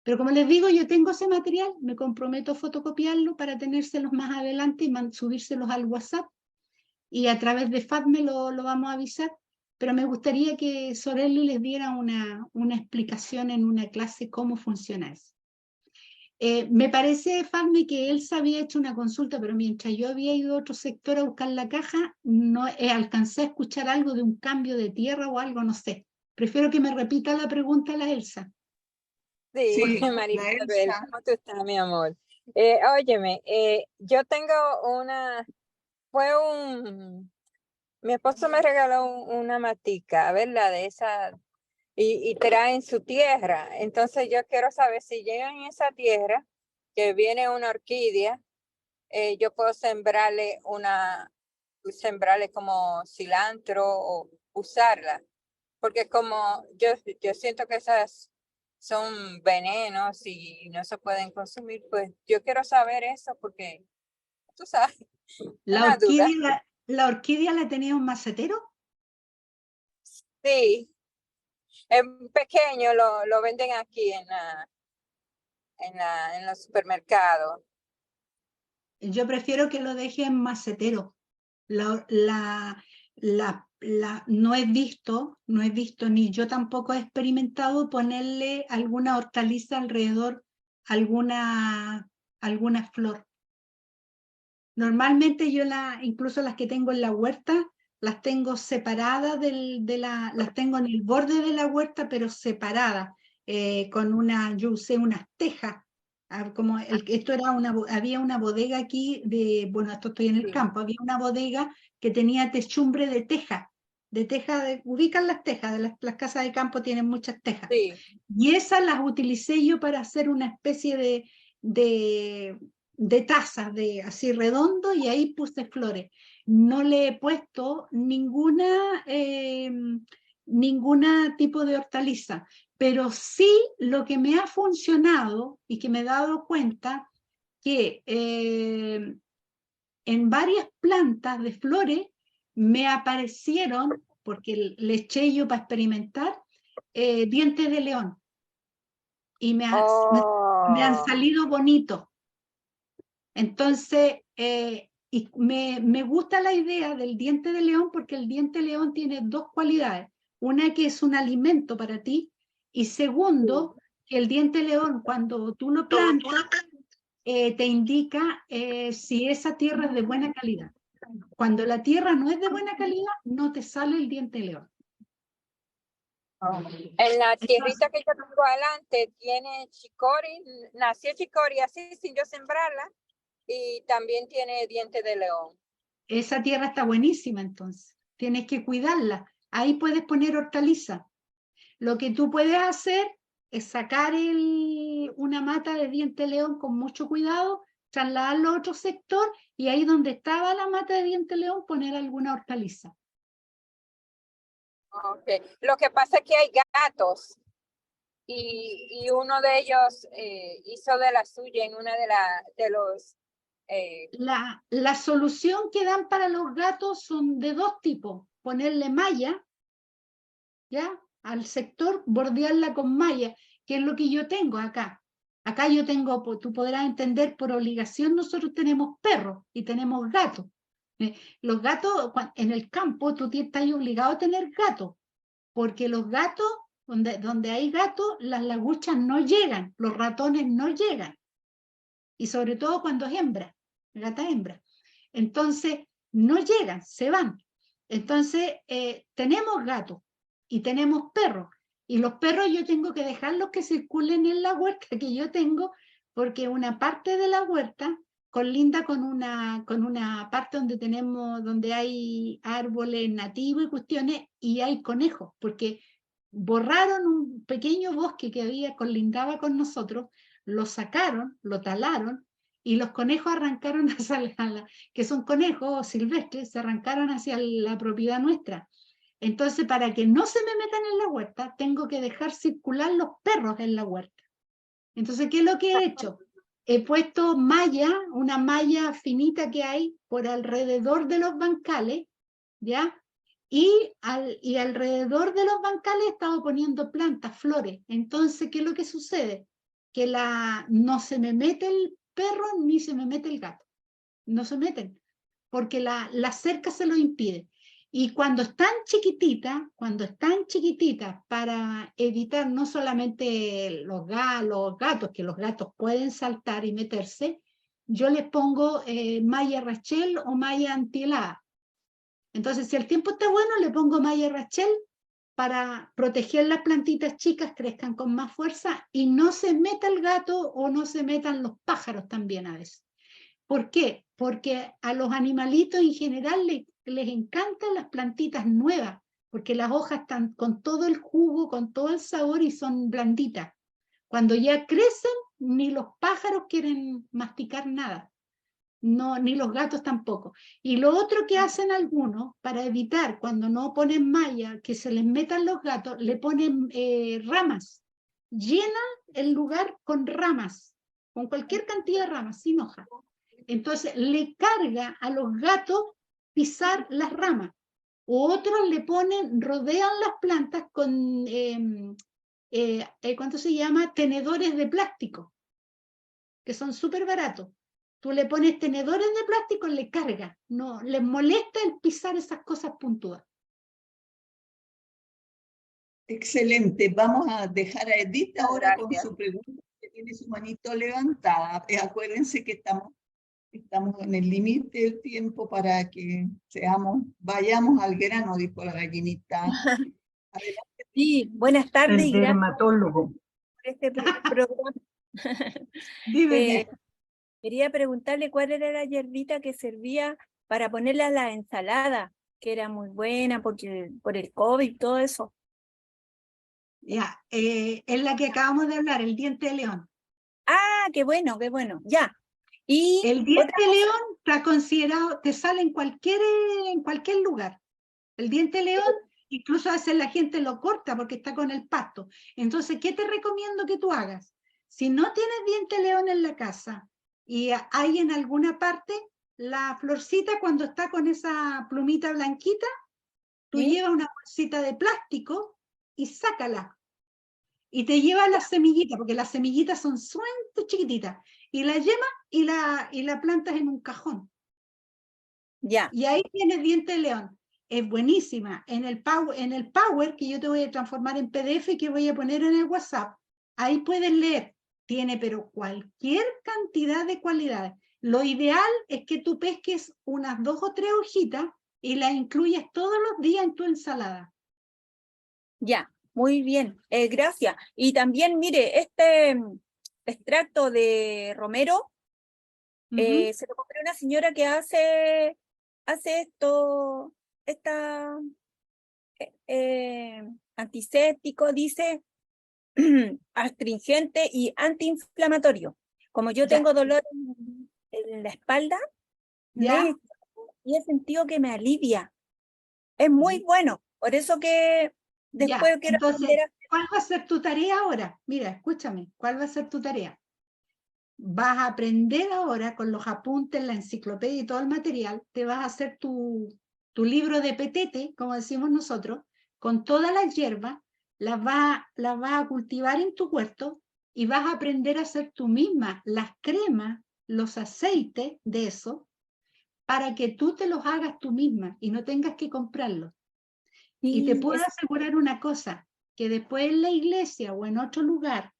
Pero como les digo, yo tengo ese material, me comprometo a fotocopiarlo para tenérselos más adelante y subírselos al WhatsApp. Y a través de FATME lo vamos a avisar. Pero me gustaría que Sorelli les diera una explicación en una clase cómo funciona eso. Me parece, Fatme, que Elsa había hecho una consulta, pero mientras yo había ido a otro sector a buscar la caja, no alcancé a escuchar algo de un cambio de tierra o algo, no sé. Prefiero que me repita la pregunta la Elsa. Sí, Sí, Marisabel, Elsa. ¿cómo tú estás, mi amor? Óyeme, yo tengo mi esposo me regaló una matica, ¿verdad? De esa, y traen su tierra. Entonces yo quiero saber si llega en esa tierra, que viene una orquídea, yo puedo sembrarle como cilantro o usarla. Porque como yo siento que esas son venenos y no se pueden consumir, pues yo quiero saber eso porque, tú sabes, una duda. ¿La orquídea la tenía un macetero? Sí, es pequeño, lo venden aquí en los supermercados. Yo prefiero que lo deje en macetero. No he visto ni yo tampoco he experimentado ponerle alguna hortaliza alrededor, alguna flor. Normalmente yo incluso las que tengo en la huerta, las tengo separadas las tengo en el borde de la huerta, pero separadas, yo usé unas tejas. Como había una bodega aquí bueno, esto estoy en el campo, había una bodega que tenía techumbre de teja, ubican las tejas, las casas de campo tienen muchas tejas. Sí. Y esas las utilicé yo para hacer una especie de tazas, así redondo, y ahí puse flores. No le he puesto ninguna tipo de hortaliza, pero sí lo que me ha funcionado y que me he dado cuenta que en varias plantas de flores me aparecieron, porque le eché yo para experimentar, dientes de león. Y me han salido bonitos. Entonces, y me gusta la idea del diente de león porque el diente de león tiene dos cualidades. Una, que es un alimento para ti, y segundo, que el diente de león, cuando tú lo plantas, te indica si esa tierra es de buena calidad. Cuando la tierra no es de buena calidad, no te sale el diente de león. En la tierrita que yo tengo adelante tiene chicori, nació chicori así sin yo sembrarla, y también tiene diente de león. Esa tierra está buenísima, entonces. Tienes que cuidarla. Ahí puedes poner hortaliza. Lo que tú puedes hacer es sacar una mata de diente de león con mucho cuidado, trasladarlo a otro sector, y ahí donde estaba la mata de diente de león poner alguna hortaliza. Okay. Lo que pasa es que hay gatos y uno de ellos hizo de la suya en una de los... La solución que dan para los gatos son de dos tipos: ponerle malla, ¿ya?, al sector, bordearla con malla, que es lo que yo tengo acá. Acá yo tengo, tú podrás entender, por obligación nosotros tenemos perros y tenemos gatos. Los gatos, en el campo tú estás obligado a tener gatos, porque los gatos, donde hay gatos, las laguchas no llegan, los ratones no llegan. Y sobre todo cuando es hembra, gata hembra. Entonces, no llegan, se van. Entonces, tenemos gatos y tenemos perros. Y los perros yo tengo que dejarlos que circulen en la huerta que yo tengo, porque una parte de la huerta colinda con una parte donde hay árboles nativos y cuestiones, y hay conejos, porque borraron un pequeño bosque que colindaba con nosotros, lo sacaron, lo talaron, y los conejos arrancaron que son conejos silvestres, se arrancaron hacia la propiedad nuestra. Entonces, para que no se me metan en la huerta, tengo que dejar circular los perros en la huerta. Entonces, ¿qué es lo que he hecho? he puesto malla, una malla finita que hay por alrededor de los bancales, ¿ya? Y alrededor de los bancales he estado poniendo plantas, flores. Entonces, ¿qué es lo que sucede? Que no se me mete el perro ni se me mete el gato. No se meten, porque la cerca se lo impide. Y cuando están chiquititas, para evitar no solamente los gatos, que los gatos pueden saltar y meterse, yo les pongo malla Rachel o malla antihelada. Entonces, si el tiempo está bueno, le pongo malla Rachel para proteger las plantitas chicas, crezcan con más fuerza y no se meta el gato o no se metan los pájaros también a veces. ¿Por qué? Porque a los animalitos en general les encantan las plantitas nuevas, porque las hojas están con todo el jugo, con todo el sabor y son blanditas. Cuando ya crecen, ni los pájaros quieren masticar nada, no, ni los gatos tampoco. Y lo otro que hacen algunos, para evitar cuando no ponen malla, que se les metan los gatos, le ponen ramas. Llenan el lugar con ramas, con cualquier cantidad de ramas, sin hojas. Entonces le carga a los gatos pisar las ramas. O otros le ponen, rodean las plantas con, ¿cuánto se llama? Tenedores de plástico, que son súper baratos. Tú le pones tenedores de plástico y le carga. No, les molesta el pisar esas cosas puntúas. Excelente. Vamos a dejar a Edith ahora con Gracias. su pregunta, que tiene su manito levantada. Acuérdense que estamos en el límite del tiempo para que vayamos al grano, dijo la gallinita. Adelante. Sí, buenas tardes El y gracias dermatólogo. por este programa. Dime. Quería preguntarle cuál era la hierbita que servía para ponerle a la ensalada, que era muy buena porque, por el COVID y todo eso. Ya, es la que acabamos de hablar, el diente de león. Ah, qué bueno, ya. Y El diente de león está considerado, te sale en cualquier lugar. El diente de león, incluso a veces la gente lo corta porque está con el pasto. Entonces, ¿qué te recomiendo que tú hagas? Si no tienes diente de león en la casa y hay en alguna parte la florcita cuando está con esa plumita blanquita, tú ¿sí? llevas una bolsita de plástico y sácala. Y te llevas las semillitas, porque las semillitas son sumamente chiquititas, y la yemas y la plantas en un cajón. Ya. Y ahí tienes diente de león. Es buenísima. En el Power, que yo te voy a transformar en PDF y que voy a poner en el WhatsApp, ahí puedes leer. Tiene pero cualquier cantidad de cualidades. Lo ideal es que tú pesques unas 2 o 3 hojitas y las incluyas todos los días en tu ensalada. Ya, muy bien, gracias. Y también, mire, este extracto de romero, se lo compré a una señora que hace esto, antiséptico, dice, astringente y antiinflamatorio. Como yo Ya. tengo dolor en la espalda, ¿Ya? y he sentido que me alivia. Es muy bueno, por eso que después Ya, quiero entonces, aprender a... ¿cuál va a ser tu tarea ahora? Mira, escúchame, ¿cuál va a ser tu tarea? Vas a aprender ahora con los apuntes, la enciclopedia y todo el material, te vas a hacer tu libro de petete, como decimos nosotros, con todas las hierbas, las vas a cultivar en tu huerto y vas a aprender a hacer tú misma las cremas, los aceites de eso, para que tú te los hagas tú misma y no tengas que comprarlos. Y te Sí, puedo asegurar una cosa, que después en la iglesia o en otro lugar,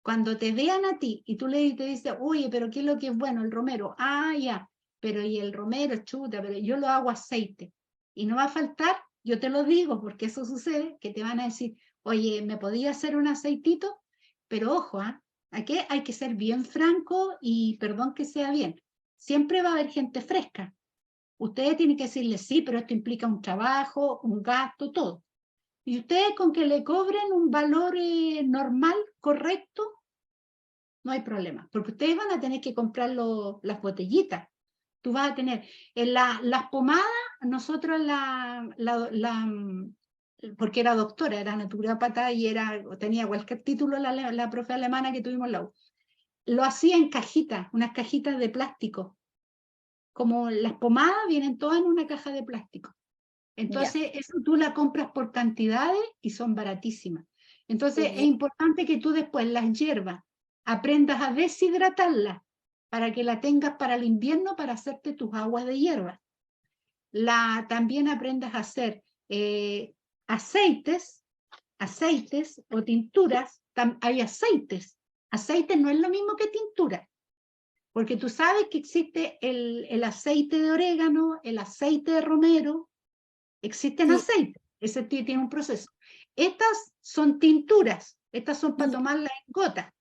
cuando te vean a ti y tú te dices, oye, pero ¿qué es lo que es bueno? El romero. Ah, ya, pero y el romero, chuta, pero yo lo hago aceite. Y no va a faltar, yo te lo digo, porque eso sucede, que te van a decir, oye, ¿me podía hacer un aceitito? Pero ojo, aquí hay que ser bien franco y perdón que sea bien. Siempre va a haber gente fresca. Ustedes tienen que decirle, sí, pero esto implica un trabajo, un gasto, todo. Y ustedes con que le cobren un valor normal, correcto, no hay problema, porque ustedes van a tener que comprar las botellitas. Tú vas a tener las pomadas, nosotros porque era doctora, era naturópata y tenía cualquier título la profe alemana que tuvimos en la U. lo hacía en cajitas, unas cajitas de plástico. Como las pomadas vienen todas en una caja de plástico. Entonces, eso tú la compras por cantidades y son baratísimas. Entonces, es importante que tú después las hierbas aprendas a deshidratarlas para que la tengas para el invierno para hacerte tus aguas de hierba. También aprendas a hacer aceites o tinturas. Hay aceites. Aceites no es lo mismo que tintura. Porque tú sabes que existe el aceite de orégano, el aceite de romero, existen aceites, ese tiene un proceso. Estas son tinturas, estas son para tomarlas en gotas,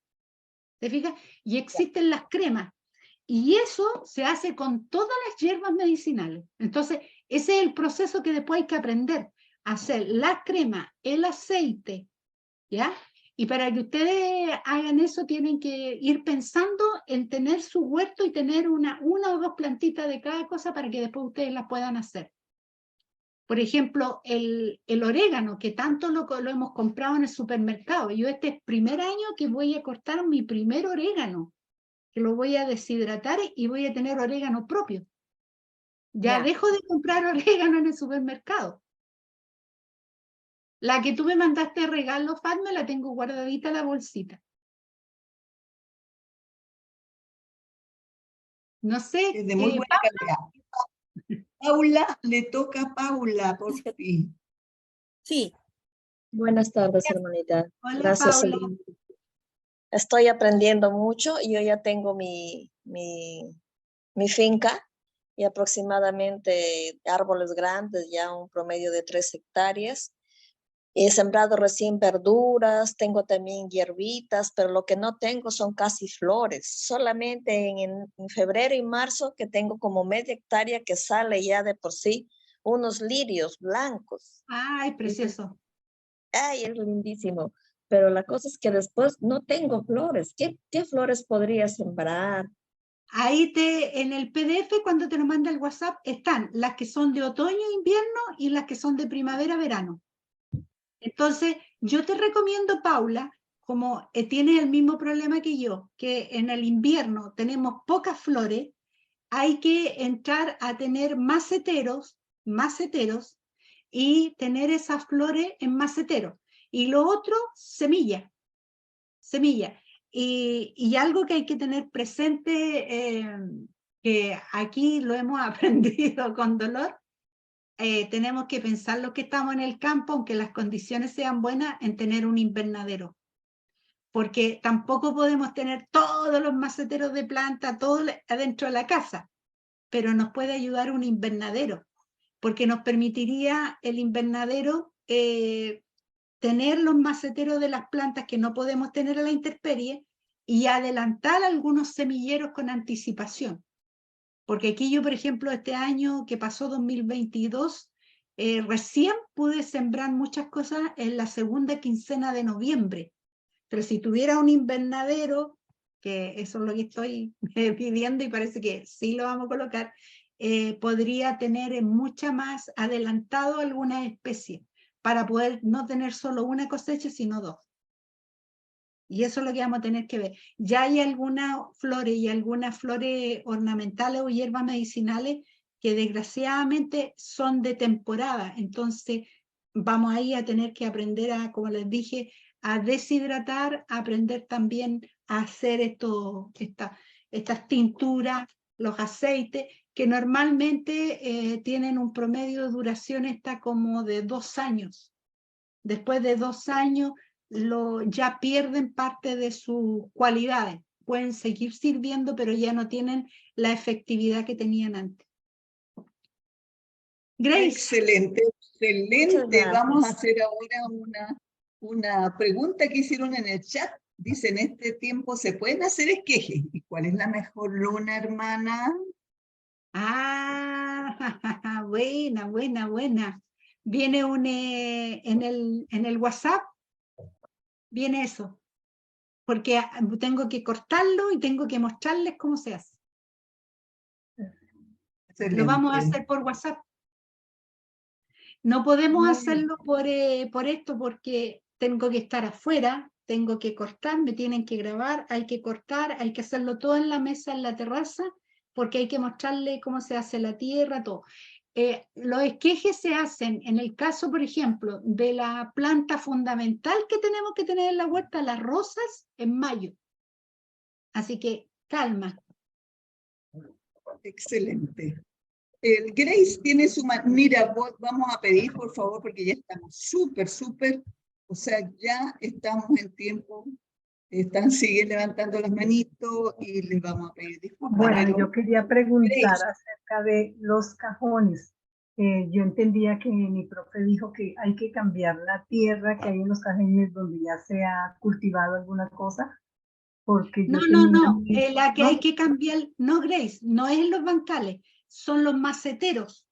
¿te fijas? Y existen las cremas, y eso se hace con todas las hierbas medicinales. Entonces, ese es el proceso que después hay que aprender, a hacer la crema, el aceite, ¿ya? Y para que ustedes hagan eso, tienen que ir pensando en tener su huerto y tener una o dos plantitas de cada cosa para que después ustedes las puedan hacer. Por ejemplo, el orégano, que tanto lo hemos comprado en el supermercado. Yo este es el primer año que voy a cortar mi primer orégano, que lo voy a deshidratar y voy a tener orégano propio. Ya dejo de comprar orégano en el supermercado. La que tú me mandaste de regalo, Fatma, la tengo guardadita en la bolsita. No sé. Es de muy buena calidad. Paula, le toca a Paula, por fin. Sí. Buenas tardes, hermanita. Hola, Gracias. Paula. Estoy aprendiendo mucho. Yo ya tengo mi finca y aproximadamente árboles grandes, ya un promedio de 3 hectáreas. He sembrado recién verduras, tengo también hierbitas, pero lo que no tengo son casi flores. Solamente en febrero y marzo que tengo como media hectárea que sale ya de por sí unos lirios blancos. Ay, precioso. Ay, es lindísimo. Pero la cosa es que después no tengo flores. ¿Qué flores podría sembrar? Ahí en el PDF, cuando te lo manda el WhatsApp, están las que son de otoño, invierno y las que son de primavera, verano. Entonces, yo te recomiendo, Paula, como tienes el mismo problema que yo, que en el invierno tenemos pocas flores, hay que entrar a tener maceteros, y tener esas flores en maceteros. Y lo otro, semilla. Y algo que hay que tener presente, que aquí lo hemos aprendido con dolor, tenemos que pensar los que estamos en el campo, aunque las condiciones sean buenas, en tener un invernadero. Porque tampoco podemos tener todos los maceteros de planta, todo adentro de la casa, pero nos puede ayudar un invernadero, porque nos permitiría el invernadero tener los maceteros de las plantas que no podemos tener a la intemperie y adelantar algunos semilleros con anticipación. Porque aquí yo, por ejemplo, este año que pasó 2022, recién pude sembrar muchas cosas en la segunda quincena de noviembre. Pero si tuviera un invernadero, que eso es lo que estoy pidiendo y parece que sí lo vamos a colocar, podría tener mucha más adelantado alguna especie para poder no tener solo una cosecha, sino dos. Y eso es lo que vamos a tener que ver. Ya hay algunas flores ornamentales o hierbas medicinales que desgraciadamente son de temporada. Entonces vamos ahí a tener que aprender a, como les dije, a deshidratar, a aprender también a hacer estas tinturas, los aceites, que normalmente tienen un promedio de duración como de 2 años. Después de 2 años, ya pierden parte de sus cualidades. Pueden seguir sirviendo, pero ya no tienen la efectividad que tenían antes. Grace. Excelente. Vamos a hacer ahora una pregunta que hicieron en el chat. Dicen, en este tiempo se pueden hacer esquejes. ¿Y cuál es la mejor luna, hermana? Ah, buena. Viene en el WhatsApp, viene eso, porque tengo que cortarlo y tengo que mostrarles cómo se hace. Excelente. Lo vamos a hacer por WhatsApp. No podemos hacerlo por esto porque tengo que estar afuera, tengo que cortar, me tienen que grabar, hay que cortar, hay que hacerlo todo en la mesa, en la terraza, porque hay que mostrarle cómo se hace la tierra, todo. Los esquejes se hacen, en el caso, por ejemplo, de la planta fundamental que tenemos que tener en la huerta, las rosas, en mayo. Así que, calma. Excelente. Grace tiene su... Mira, vamos a pedir, por favor, porque ya estamos súper, o sea, ya estamos en tiempo. Siguen levantando las manitos y les vamos a pedir disculpas. Bueno, pero yo quería preguntar Grace, acerca de los cajones. Yo entendía que mi profe dijo que hay que cambiar la tierra que hay en los cajones donde ya se ha cultivado alguna cosa, porque yo No, tenía... la que ¿no? hay que cambiar, no, Grace, no es en los bancales, son los maceteros.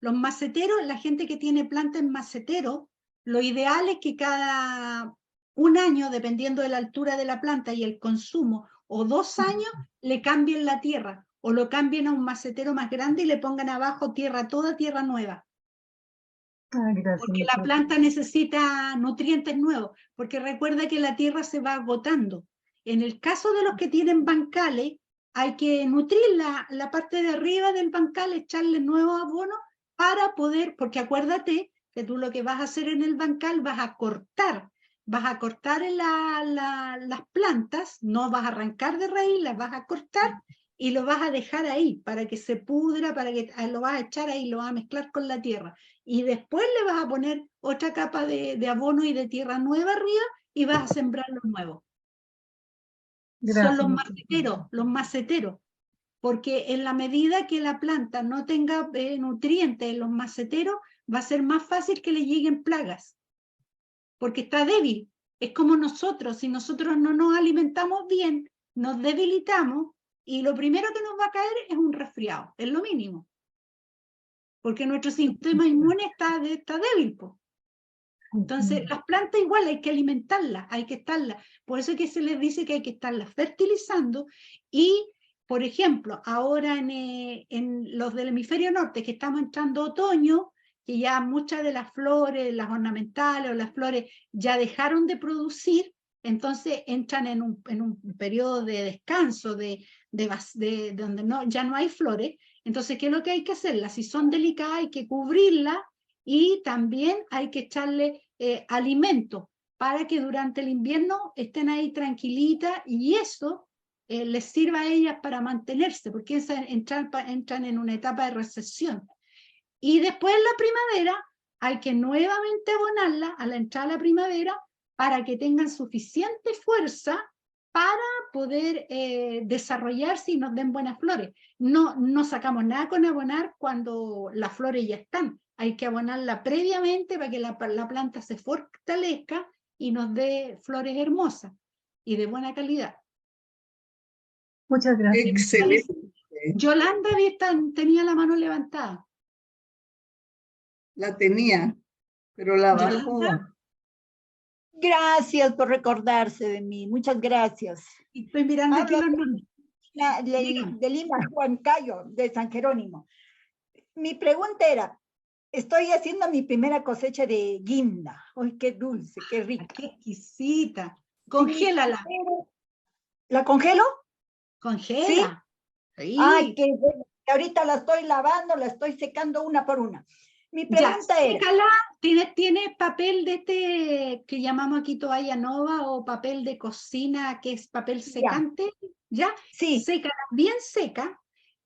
Los maceteros, la gente que tiene planta en macetero, lo ideal es que cada un año, dependiendo de la altura de la planta y el consumo, o 2 años, le cambien la tierra, o lo cambien a un macetero más grande y le pongan abajo tierra, toda tierra nueva. Ah, gracias, Porque mi la profe. planta necesita nutrientes nuevos, porque recuerda que la tierra se va agotando. En el caso de los que tienen bancales, hay que nutrir la parte de arriba del bancal, echarle nuevos abonos para poder, porque acuérdate que tú lo que vas a hacer en el bancal vas a cortar las plantas, no vas a arrancar de raíz, las vas a cortar y lo vas a dejar ahí para que se pudra, para que lo vas a echar ahí, lo vas a mezclar con la tierra. Y después le vas a poner otra capa de abono y de tierra nueva arriba y vas a sembrar lo nuevo. Gracias, Son mi profe. los maceteros, porque en la medida que la planta no tenga nutrientes en los maceteros, va a ser más fácil que le lleguen plagas, porque está débil. Es como nosotros, si nosotros no nos alimentamos bien, nos debilitamos y lo primero que nos va a caer es un resfriado, es lo mínimo. Porque nuestro sistema inmune está débil, po. Entonces, las plantas igual hay que alimentarlas, hay que estarlas. Por eso es que se les dice que hay que estarlas fertilizando y, por ejemplo, ahora en los del hemisferio norte, que estamos entrando otoño, que ya muchas de las flores, las ornamentales o las flores ya dejaron de producir, entonces entran en un periodo de descanso, de donde ya no hay flores. Entonces, ¿qué es lo que hay que hacerlas? Si son delicadas, hay que cubrirlas y también hay que echarle alimento para que durante el invierno estén ahí tranquilitas y eso les sirva a ellas para mantenerse, porque entran en una etapa de recesión. Y después en la primavera hay que nuevamente abonarla a la entrada de la primavera para que tengan suficiente fuerza para poder desarrollarse y nos den buenas flores. No sacamos nada con abonar cuando las flores ya están. Hay que abonarla previamente para que la planta se fortalezca y nos dé flores hermosas y de buena calidad. Muchas gracias. excelente. Yolanda tenía la mano levantada. La tenía, pero la bajó. Yolanda, Gracias por recordarse de mí. Muchas gracias. y estoy mirando aquí Hablo los nombres. de Lima, Huancayo, de San Jerónimo. Mi pregunta era, estoy haciendo mi primera cosecha de guinda. ¡Ay, qué dulce, qué rica! ¡Qué exquisita! Congélala. ¿La congelo? Congela. Sí. Ay, qué bueno. Ahorita la estoy lavando, la estoy secando una por una. Mi Ya, pregunta era... sécala. ¿Tiene papel de este que llamamos aquí toalla nova o papel de cocina que es papel secante? ¿Ya? Sí. Sécala bien seca.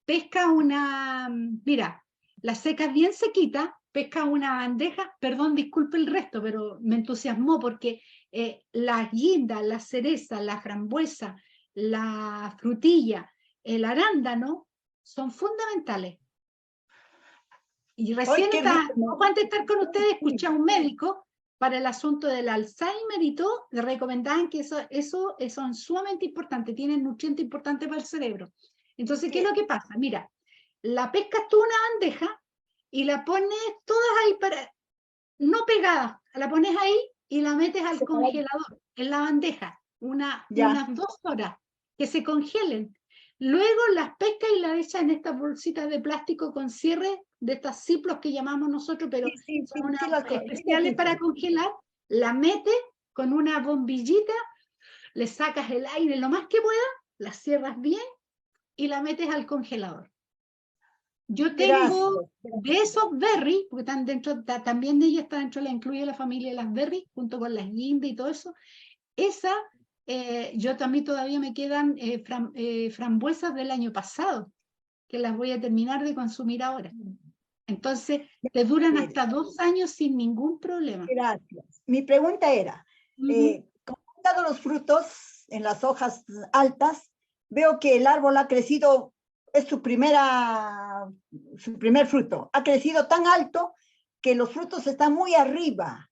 Pesca mira, la secas bien sequita, pesca una bandeja, perdón, disculpe el resto, pero me entusiasmó porque las guindas, la cereza, la frambuesa, la frutilla, el arándano son fundamentales. Y recién antes de estar con ustedes, escuché a un médico para el asunto del Alzheimer y todo, le recomendaban que eso son sumamente importantes, tienen nutrientes importantes para el cerebro. Entonces, ¿qué es lo que pasa? Mira, la pescas tú una bandeja y la pones todas ahí, no pegadas, la pones ahí y la metes al congelador, en la bandeja, unas 2 horas, que se congelen. Luego las pescas y las echas en estas bolsitas de plástico con cierre, de estas ciplos que llamamos nosotros, pero son unas especiales para congelar, la metes con una bombillita, le sacas el aire lo más que puedas, la cierras bien y la metes al congelador. Yo tengo de esos berries, porque están dentro, también de ella está dentro, la incluye la familia de las berries, junto con las guindas y todo eso. Esa, yo también todavía me quedan frambuesas del año pasado, que las voy a terminar de consumir ahora. Entonces, te duran hasta 2 años sin ningún problema. Gracias. Mi pregunta era, como han dado los frutos en las hojas altas, veo que el árbol ha crecido, es su primer fruto, ha crecido tan alto que los frutos están muy arriba.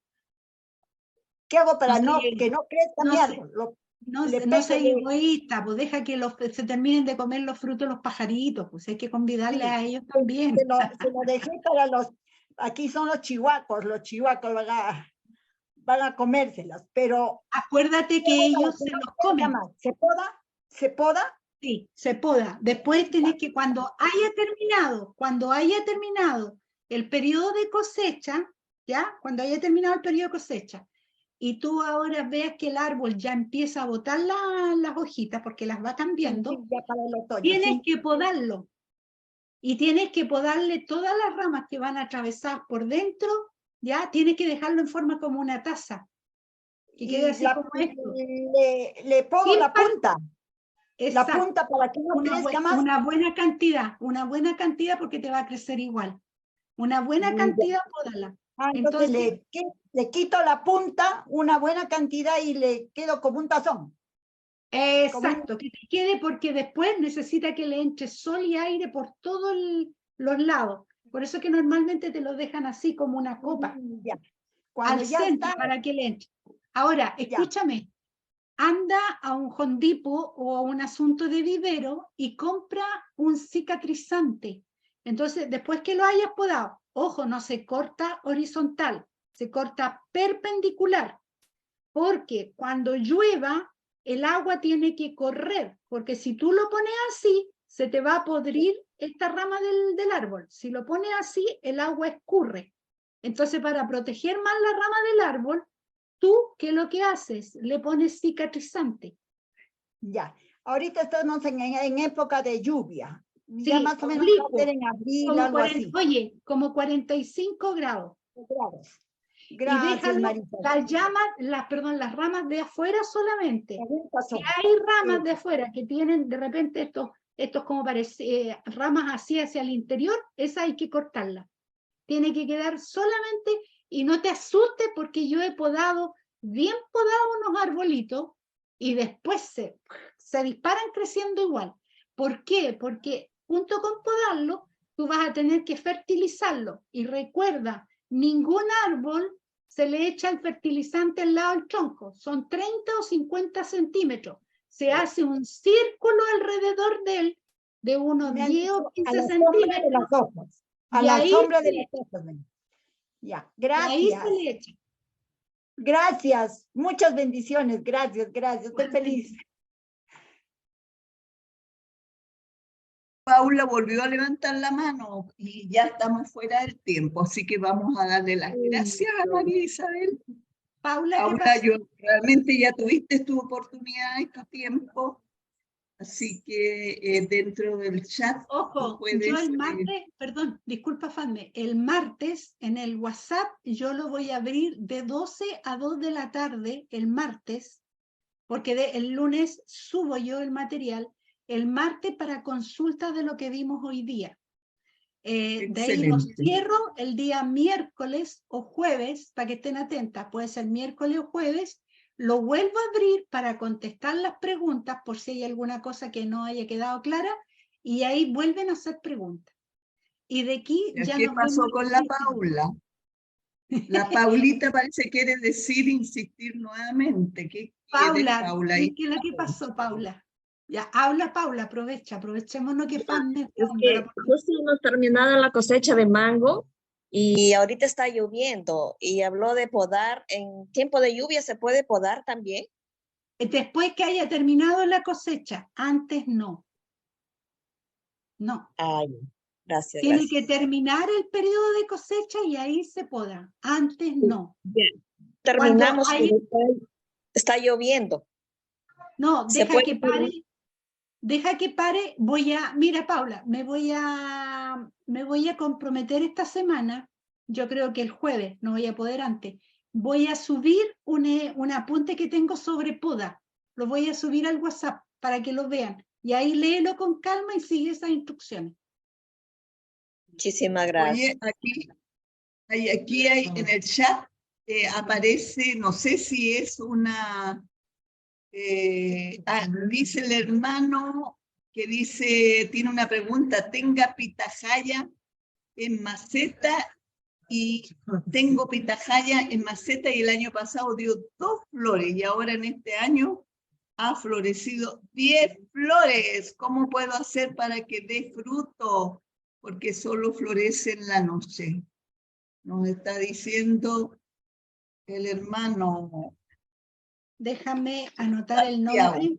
¿Qué hago para que no crezca mi árbol? No seas egoísta, pues deja que se terminen de comer los frutos los pajaritos, pues hay que convidarles a ellos también. Se lo dejé para aquí son los chihuacuos van a comérselas, pero... Acuérdate que ellos se los comen. ¿Se poda? ¿Se poda? Sí, se poda. Después tienes que, cuando haya terminado el periodo de cosecha, ¿ya? Cuando haya terminado el periodo de cosecha, y tú ahora veas que el árbol ya empieza a botar las hojitas, porque las va cambiando, Sí, ya para el otoño, tienes que podarlo. Y tienes que podarle todas las ramas que van a atravesar por dentro, ¿ya? Tienes que dejarlo en forma como una taza. Que quede así como esto. Le podo la punta. Exacto. La punta para que no crezca más. Una buena cantidad porque te va a crecer igual. Una buena cantidad, pódala. Entonces le quito la punta, una buena cantidad y le quedo como un tazón. Exacto, que te quede porque después necesita que le entre sol y aire por todos los lados. Por eso que normalmente te lo dejan así como una copa. Ya. Al centro para que le entre. Ahora, escúchame. Anda a un Home Depot o a un asunto de vivero y compra un cicatrizante. Entonces, después que lo hayas podado, ojo, no se corta horizontal, se corta perpendicular, porque cuando llueva, el agua tiene que correr, porque si tú lo pones así, se te va a podrir esta rama del árbol. Si lo pones así, el agua escurre. Entonces, para proteger más la rama del árbol, tú, ¿qué es lo que haces? Le pones cicatrizante. Ya, ahorita estamos en época de lluvia. Sí, ya más o menos va a ser en abril, algo así. Oye, como 45 grados. Gracias, y déjalo, Marisa. las ramas de afuera solamente. Si hay ramas de afuera que tienen de repente estos como parece, ramas así hacia el interior, esa hay que cortarla. Tiene que quedar solamente, y no te asustes porque yo he podado, bien podado unos arbolitos y después se disparan creciendo igual. ¿Por qué? Porque junto con podarlo, tú vas a tener que fertilizarlo. Y recuerda, ningún árbol se le echa el fertilizante al lado del tronco. Son 30 o 50 centímetros. Se hace un círculo alrededor de él de unos 10 o 15 centímetros. A la sombra de las hojas. Ya, gracias. Ahí se le echa. Gracias, muchas bendiciones, gracias, estoy feliz. Paula volvió a levantar la mano y ya estamos fuera del tiempo, así que vamos a darle las gracias a María Isabel. Paula, realmente ya tuviste tu oportunidad este tiempo, así que dentro del chat... Ojo, yo el martes, perdón, disculpa Fadme, el martes en el WhatsApp yo lo voy a abrir de 12 a 2 de la tarde, el martes, porque el lunes subo yo el material, el martes para consultas de lo que vimos hoy día. De ahí lo cierro el día miércoles o jueves, para que estén atentas, puede ser miércoles o jueves, lo vuelvo a abrir para contestar las preguntas por si hay alguna cosa que no haya quedado clara y ahí vuelven a hacer preguntas. Y de aquí ya ¿Qué pasó con la Paula? La Paulita parece que quiere insistir nuevamente. ¿Qué Paula, Paula? ¿qué es lo que pasó, Paula? Ya, habla Paula, aprovechémonos que Fadme. Justo hemos terminado la cosecha de mango y ahorita está lloviendo y habló de podar. ¿En tiempo de lluvia se puede podar también? Después que haya terminado la cosecha, antes no. No. Ay, gracias. Tiene que terminar el periodo de cosecha y ahí se poda. Antes no. Bien. Terminamos Está lloviendo. No, ¿Se deja puede que pare. Deja que pare. Mira, Paula, me voy a comprometer esta semana. Yo creo que el jueves, no voy a poder antes. Voy a subir un apunte que tengo sobre poda. Lo voy a subir al WhatsApp para que lo vean. Y ahí léelo con calma y sigue esas instrucciones. Muchísimas gracias. Oye, aquí hay en el chat aparece, no sé si es una, dice el hermano que dice, tiene una pregunta, tenga pitahaya en maceta y tengo pitahaya en maceta y el año pasado dio 2 flores y ahora en este año ha florecido 10 flores. ¿Cómo puedo hacer para que dé fruto? Porque solo florece en la noche. Nos está diciendo el hermano. Déjame anotar el Santiago. nombre.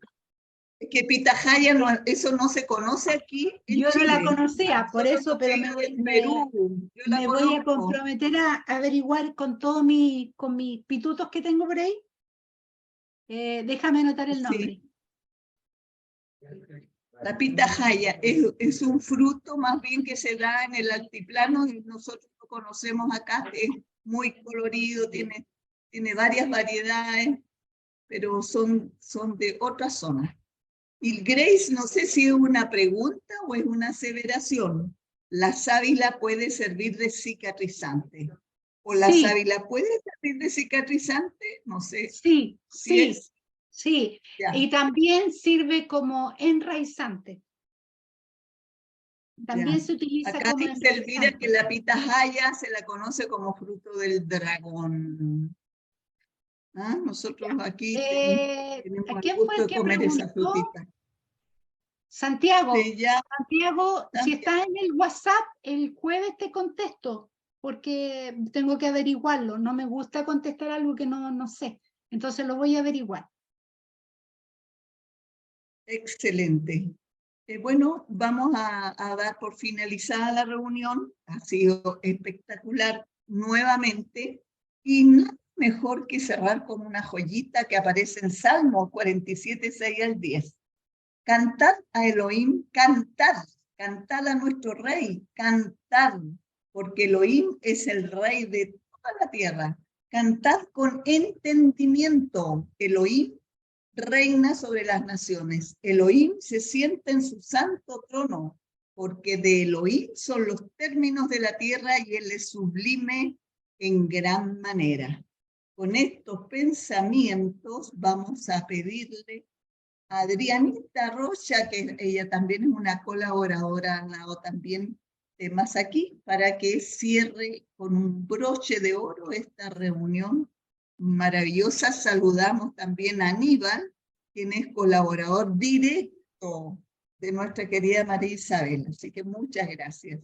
Es que pitahaya, no, eso no se conoce aquí en Yo no la Chile. conocía, por Solo eso, pero en Perú. Yo la me voy a conozco. comprometer a averiguar con todos con mis pitutos que tengo por ahí. Déjame anotar el nombre. Sí. La pitahaya es un fruto más bien que se da en el altiplano y nosotros lo conocemos acá, es muy colorido, tiene varias variedades, pero son de otra zona. Y Grace, no sé si es una pregunta o es una aseveración. ¿La sábila puede servir de cicatrizante? ¿O la Sí. sábila puede servir de cicatrizante? No sé. Sí, si sí, es. sí. Ya. Y también sirve como enraizante. También Ya. se utiliza Acá como dice Elvira enraizante. que la pitahaya se la conoce como fruto del dragón. ¿Ah? Nosotros aquí tenemos ¿A el quién fue gusto el de que comer esa preguntó? frutita. Santiago. Se llama Santiago, si Santiago. está en el WhatsApp, el jueves te contesto, porque tengo que averiguarlo. No me gusta contestar algo que no sé. Entonces lo voy a averiguar. Excelente. Bueno, vamos a dar por finalizada la reunión. Ha sido espectacular nuevamente. Y nada mejor que cerrar con una joyita que aparece en Salmo 47, 6 al 10. Cantad a Elohim, cantad a nuestro rey, cantad, porque Elohim es el rey de toda la tierra. Cantad con entendimiento. Elohim reina sobre las naciones. Elohim se sienta en su santo trono, porque de Elohim son los términos de la tierra y él es sublime en gran manera. Con estos pensamientos vamos a pedirle a Adrianita Rocha, que ella también es una colaboradora, han dado también temas aquí, para que cierre con un broche de oro esta reunión maravillosa. Saludamos también a Aníbal, quien es colaborador directo de nuestra querida María Isabel. Así que muchas gracias.